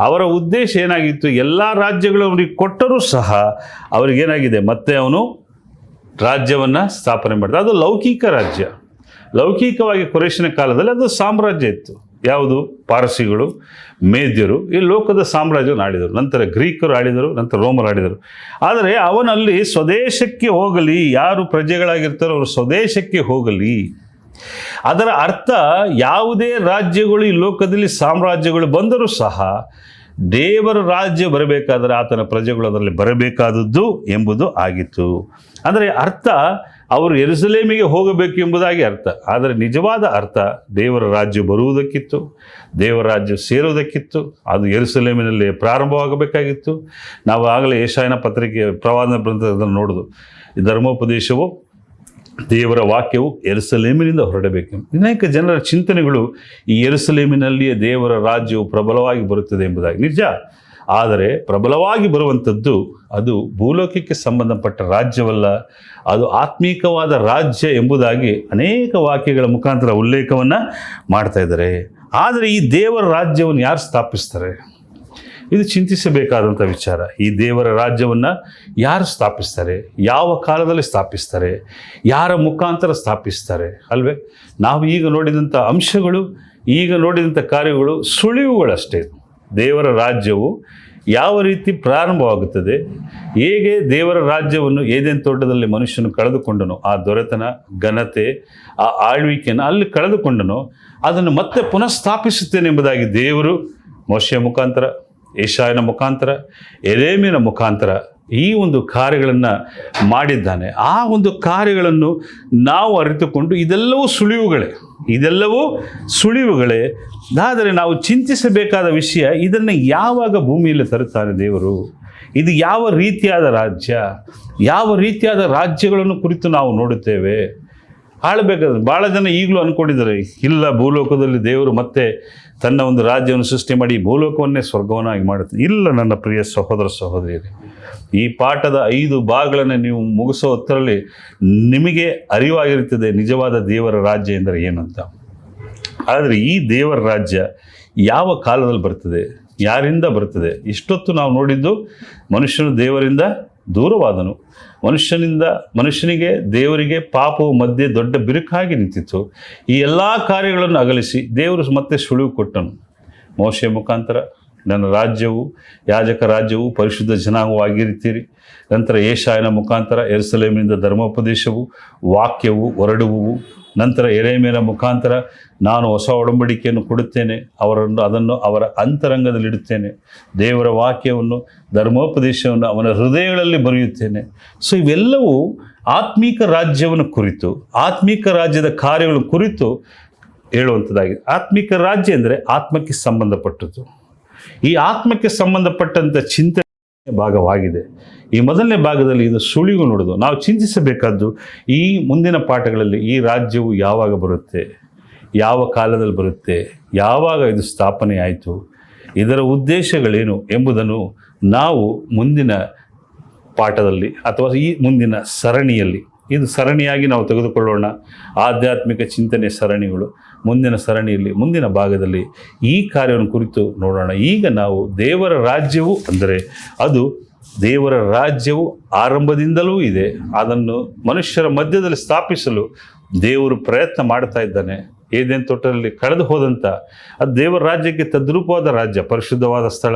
ಅವರ ಉದ್ದೇಶ ಏನಾಗಿತ್ತು? ಎಲ್ಲ ರಾಜ್ಯಗಳು ಅವನಿಗೆ ಕೊಟ್ಟರೂ ಸಹ ಅವರಿಗೇನಾಗಿದೆ, ಮತ್ತೆ ಅವನು ರಾಜ್ಯವನ್ನು ಸ್ಥಾಪನೆ ಮಾಡಿದ. ಅದು ಲೌಕಿಕ ರಾಜ್ಯ. ಲೌಕಿಕವಾಗಿ ಕೊರೇಷನ ಕಾಲದಲ್ಲಿ ಅದು ಸಾಮ್ರಾಜ್ಯ ಇತ್ತು. ಯಾವುದು? ಪಾರಸಿಗಳು, ಮೇದ್ಯರು ಈ ಲೋಕದ ಸಾಮ್ರಾಜ್ಯವನ್ನು ಆಳಿದರು. ನಂತರ ಗ್ರೀಕರು ಆಳಿದರು, ನಂತರ ರೋಮರು ಆಳಿದರು. ಆದರೆ ಅವನಲ್ಲಿ ಸ್ವದೇಶಕ್ಕೆ ಹೋಗಲಿ, ಯಾರು ಪ್ರಜೆಗಳಾಗಿರ್ತಾರೋ ಅವರು ಸ್ವದೇಶಕ್ಕೆ ಹೋಗಲಿ. ಅದರ ಅರ್ಥ ಯಾವುದೇ ರಾಜ್ಯಗಳು ಈ ಲೋಕದಲ್ಲಿ ಸಾಮ್ರಾಜ್ಯಗಳು ಬಂದರೂ ಸಹ ದೇವರ ರಾಜ್ಯ ಬರಬೇಕಾದರೆ ಆತನ ಪ್ರಜೆಗಳು ಅದರಲ್ಲಿ ಬರಬೇಕಾದದ್ದು ಎಂಬುದು ಆಗಿತ್ತು. ಅಂದರೆ ಅರ್ಥ ಅವರು ಯೆರೂಸಲೇಮಿಗೆ ಹೋಗಬೇಕು ಎಂಬುದಾಗಿ ಅರ್ಥ. ಆದರೆ ನಿಜವಾದ ಅರ್ಥ ದೇವರ ರಾಜ್ಯ ಬರುವುದಕ್ಕಿತ್ತು, ದೇವರ ರಾಜ್ಯ ಸೇರುವುದಕ್ಕಿತ್ತು. ಅದು ಯೆರೂಸಲೇಮಿನಲ್ಲಿ ಪ್ರಾರಂಭವಾಗಬೇಕಾಗಿತ್ತು. ನಾವು ಆಗಲೇ ಯೆಶಾಯನ ಪತ್ರಿಕೆ ಪ್ರವಾದನ ಗ್ರಂಥದಲ್ಲಿ ನೋಡೋದು, ಈ ಧರ್ಮೋಪದೇಶವು, ದೇವರ ವಾಕ್ಯವು ಯೆರೂಸಲೇಮಿನಿಂದ ಹೊರಡಬೇಕು. ಅನೇಕ ಜನರ ಚಿಂತನೆಗಳು ಈ ಯೆರೂಸಲೇಮಿನಲ್ಲಿಯೇ ದೇವರ ರಾಜ್ಯವು ಪ್ರಬಲವಾಗಿ ಬರುತ್ತದೆ ಎಂಬುದಾಗಿ. ನಿಜ. ಆದರೆ ಪ್ರಬಲವಾಗಿ ಬರುವಂಥದ್ದು ಅದು ಭೂಲೋಕಕ್ಕೆ ಸಂಬಂಧಪಟ್ಟ ರಾಜ್ಯವಲ್ಲ, ಅದು ಆತ್ಮೀಕವಾದ ರಾಜ್ಯ ಎಂಬುದಾಗಿ ಅನೇಕ ವಾಕ್ಯಗಳ ಮುಖಾಂತರ ಉಲ್ಲೇಖವನ್ನು ಮಾಡ್ತಾ ಇದ್ದಾರೆ. ಆದರೆ ಈ ದೇವರ ರಾಜ್ಯವನ್ನು ಯಾರು ಸ್ಥಾಪಿಸ್ತಾರೆ? ಇದು ಚಿಂತಿಸಬೇಕಾದಂಥ ವಿಚಾರ. ಈ ದೇವರ ರಾಜ್ಯವನ್ನು ಯಾರು ಸ್ಥಾಪಿಸ್ತಾರೆ? ಯಾವ ಕಾಲದಲ್ಲಿ ಸ್ಥಾಪಿಸ್ತಾರೆ? ಯಾರ ಮುಖಾಂತರ ಸ್ಥಾಪಿಸ್ತಾರೆ? ಅಲ್ವೇ? ನಾವು ಈಗ ನೋಡಿದಂಥ ಅಂಶಗಳು, ಈಗ ನೋಡಿದಂಥ ಕಾರ್ಯಗಳು ಸುಳಿವುಗಳಷ್ಟೇ. ದೇವರ ರಾಜ್ಯವು ಯಾವ ರೀತಿ ಪ್ರಾರಂಭವಾಗುತ್ತದೆ, ಹೇಗೆ ದೇವರ ರಾಜ್ಯವನ್ನು ಏದೇನ್ ತೋಟದಲ್ಲಿ ಮನುಷ್ಯನು ಕಳೆದುಕೊಂಡನು, ಆ ದೊರೆತನ, ಘನತೆ, ಆ ಆಳ್ವಿಕೆಯನ್ನು ಅಲ್ಲಿ ಕಳೆದುಕೊಂಡನು, ಅದನ್ನು ಮತ್ತೆ ಪುನಃ ಸ್ಥಾಪಿಸುತ್ತೇನೆ ಎಂಬುದಾಗಿ ದೇವರು ಮೋಶೆಯ ಮುಖಾಂತರ, ಯೆಶಾಯನ ಮುಖಾಂತರ, ಯೆರೆಮೀಯನ ಮುಖಾಂತರ ಈ ಒಂದು ಕಾರ್ಯಗಳನ್ನು ಮಾಡಿದ್ದಾನೆ. ಆ ಒಂದು ಕಾರ್ಯಗಳನ್ನು ನಾವು ಅರಿತುಕೊಂಡು ಇದೆಲ್ಲವೂ ಸುಳಿವುಗಳೇ. ಆದರೆ ನಾವು ಚಿಂತಿಸಬೇಕಾದ ವಿಷಯ, ಇದನ್ನು ಯಾವಾಗ ಭೂಮಿಯಲ್ಲಿ ತರುತ್ತಾನೆ ದೇವರು? ಇದು ಯಾವ ರೀತಿಯಾದ ರಾಜ್ಯ? ಯಾವ ರೀತಿಯಾದ ರಾಜ್ಯಗಳನ್ನು ಕುರಿತು ನಾವು ನೋಡುತ್ತೇವೆ? ಆಳಬೇಕಾದ್ರೆ ಭಾಳ ಜನ ಈಗಲೂ ಅಂದ್ಕೊಂಡಿದ್ದಾರೆ, ಇಲ್ಲ ಭೂಲೋಕದಲ್ಲಿ ದೇವರು ಮತ್ತೆ ತನ್ನ ಒಂದು ರಾಜ್ಯವನ್ನು ಸೃಷ್ಟಿ ಮಾಡಿ ಭೂಲೋಕವನ್ನೇ ಸ್ವರ್ಗವನ್ನಾಗಿ ಮಾಡುತ್ತೆ. ಇಲ್ಲ ನನ್ನ ಪ್ರಿಯ ಸಹೋದರ ಸಹೋದರಿಯರೇ, ಈ ಪಾಠದ 5 ಭಾಗಗಳನ್ನು ನೀವು ಮುಗಿಸೋ ಹೊತ್ತರಲ್ಲಿ ನಿಮಗೆ ಅರಿವಾಗಿರುತ್ತದೆ ನಿಜವಾದ ದೇವರ ರಾಜ್ಯ ಎಂದರೆ ಏನಂತ. ಆದರೆ ಈ ದೇವರ ರಾಜ್ಯ ಯಾವ ಕಾಲದಲ್ಲಿ ಬರ್ತದೆ, ಯಾರಿಂದ ಬರ್ತದೆ? ಇಷ್ಟೊತ್ತು ನಾವು ನೋಡಿದ್ದು ಮನುಷ್ಯನು ದೇವರಿಂದ ದೂರವಾದನು, ಮನುಷ್ಯನಿಗೆ ದೇವರಿಗೆ ಪಾಪವು ಮಧ್ಯೆ ದೊಡ್ಡ ಬಿರುಕಾಗಿ ನಿಂತಿತ್ತು. ಈ ಎಲ್ಲ ಕಾರ್ಯಗಳನ್ನು ಅಗಲಿಸಿ ದೇವರು ಮತ್ತೆ ಸುಳಿವು ಕೊಟ್ಟನು. ಮೋಶೆಯ ಮುಖಾಂತರ, ನನ್ನ ರಾಜ್ಯವು ಯಾಜಕ ರಾಜ್ಯವು ಪರಿಶುದ್ಧ ಜನಾಂಗವಾಗಿರುತ್ತೀರಿ. ನಂತರ ಯೆಶಾಯನ ಮುಖಾಂತರ ಯೆರೂಸಲೇಮಿನಿಂದ ಧರ್ಮೋಪದೇಶವು ವಾಕ್ಯವು ಹೊರಡುವುವು. ನಂತರ ಯೆರೆಮೀಯನ ಮುಖಾಂತರ ನಾನು ಹೊಸ ಒಡಂಬಡಿಕೆಯನ್ನು ಕೊಡುತ್ತೇನೆ, ಅದನ್ನು ಅವರ ಅಂತರಂಗದಲ್ಲಿಡುತ್ತೇನೆ. ದೇವರ ವಾಕ್ಯವನ್ನು ಧರ್ಮೋಪದೇಶವನ್ನು ಅವನ ಹೃದಯಗಳಲ್ಲಿ ಬರೆಯುತ್ತೇನೆ. ಸೊ ಇವೆಲ್ಲವೂ ಆತ್ಮೀಕ ರಾಜ್ಯವನ್ನು ಕುರಿತು, ಆತ್ಮೀಕ ರಾಜ್ಯದ ಕಾರ್ಯಗಳ ಕುರಿತು ಹೇಳುವಂಥದ್ದಾಗಿದೆ. ಆತ್ಮಿಕ ರಾಜ್ಯ ಅಂದರೆ ಆತ್ಮಕ್ಕೆ ಸಂಬಂಧಪಟ್ಟದ್ದು. ಈ ಆತ್ಮಕ್ಕೆ ಸಂಬಂಧಪಟ್ಟಂಥ ಚಿಂತನೆ ಭಾಗವಾಗಿದೆ. ಈ ಮೊದಲನೇ ಭಾಗದಲ್ಲಿ ಇದು ಸುಳಿವು ನೋಡೋದು. ನಾವು ಚಿಂತಿಸಬೇಕಾದ್ದು ಈ ಮುಂದಿನ ಪಾಠಗಳಲ್ಲಿ ಈ ರಾಜ್ಯವು ಯಾವಾಗ ಬರುತ್ತೆ, ಯಾವ ಕಾಲದಲ್ಲಿ ಬರುತ್ತೆ, ಯಾವಾಗ ಇದು ಸ್ಥಾಪನೆ ಆಯಿತು, ಇದರ ಉದ್ದೇಶಗಳೇನು ಎಂಬುದನ್ನು ನಾವು ಮುಂದಿನ ಪಾಠದಲ್ಲಿ ಅಥವಾ ಈ ಮುಂದಿನ ಸರಣಿಯಲ್ಲಿ, ಇದು ಸರಣಿಯಾಗಿ ನಾವು ತೆಗೆದುಕೊಳ್ಳೋಣ. ಆಧ್ಯಾತ್ಮಿಕ ಚಿಂತನೆ ಸರಣಿಗಳು ಮುಂದಿನ ಸರಣಿಯಲ್ಲಿ ಮುಂದಿನ ಭಾಗದಲ್ಲಿ ಈ ಕಾರ್ಯವನ್ನು ಕುರಿತು ನೋಡೋಣ. ಈಗ ನಾವು ದೇವರ ರಾಜ್ಯವು ಅಂದರೆ ಅದು ದೇವರ ರಾಜ್ಯವು ಆರಂಭದಿಂದಲೂ ಇದೆ. ಅದನ್ನು ಮನುಷ್ಯರ ಮಧ್ಯದಲ್ಲಿ ಸ್ಥಾಪಿಸಲು ದೇವರು ಪ್ರಯತ್ನ ಮಾಡ್ತಾ ಇದ್ದಾನೆ. ಏದೇನು ತೋಟದಲ್ಲಿ ಕಳೆದು ಹೋದಂಥ ಅದು ದೇವರ ರಾಜ್ಯಕ್ಕೆ ತದ್ರೂಪವಾದ ರಾಜ್ಯ, ಪರಿಶುದ್ಧವಾದ ಸ್ಥಳ,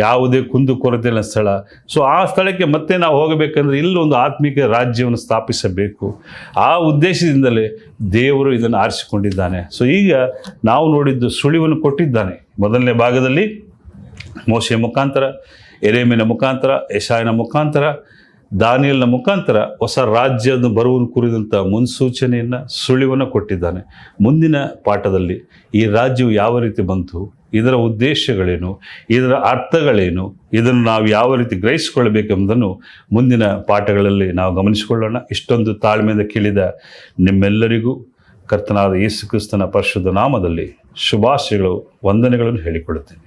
ಯಾವುದೇ ಕುಂದು ಕೊರತೆಯ ಸ್ಥಳ. ಸೊ ಆ ಸ್ಥಳಕ್ಕೆ ಮತ್ತೆ ನಾವು ಹೋಗಬೇಕಂದ್ರೆ ಇಲ್ಲೊಂದು ಆತ್ಮಿಕ ರಾಜ್ಯವನ್ನು ಸ್ಥಾಪಿಸಬೇಕು. ಆ ಉದ್ದೇಶದಿಂದಲೇ ದೇವರು ಇದನ್ನು ಆರಿಸಿಕೊಂಡಿದ್ದಾನೆ. ಸೊ ಈಗ ನಾವು ನೋಡಿದ್ದು ಸುಳಿವನ್ನು ಕೊಟ್ಟಿದ್ದಾನೆ. ಮೊದಲನೇ ಭಾಗದಲ್ಲಿ ಮೋಶೆಯ ಮುಖಾಂತರ, ಯೆರೆಮೀಯನ ಮುಖಾಂತರ, ಯೆಶಾಯನ ಮುಖಾಂತರ, ದಾನಿಯೇಲನ ಮುಖಾಂತರ ಹೊಸ ರಾಜ್ಯದ ಬರುವುದನ್ನು ಕುರಿತಂಥ ಮುನ್ಸೂಚನೆಯನ್ನು, ಸುಳಿವನ್ನು ಕೊಟ್ಟಿದ್ದಾನೆ. ಮುಂದಿನ ಪಾಠದಲ್ಲಿ ಈ ರಾಜ್ಯವು ಯಾವ ರೀತಿ ಬಂತು, ಇದರ ಉದ್ದೇಶಗಳೇನು, ಇದರ ಅರ್ಥಗಳೇನು, ಇದನ್ನು ನಾವು ಯಾವ ರೀತಿ ಗ್ರಹಿಸಿಕೊಳ್ಳಬೇಕೆಂಬುದನ್ನು ಮುಂದಿನ ಪಾಠಗಳಲ್ಲಿ ನಾವು ಗಮನಿಸಿಕೊಳ್ಳೋಣ. ಇಷ್ಟೊಂದು ತಾಳ್ಮೆಯಿಂದ ಕೇಳಿದ ನಿಮ್ಮೆಲ್ಲರಿಗೂ ಕರ್ತನಾದ ಯೇಸು ಕ್ರಿಸ್ತನ ಪರಿಶುದ್ಧ ನಾಮದಲ್ಲಿ ಶುಭಾಶಯಗಳು, ವಂದನೆಗಳನ್ನು ಹೇಳಿಕೊಡುತ್ತೇನೆ.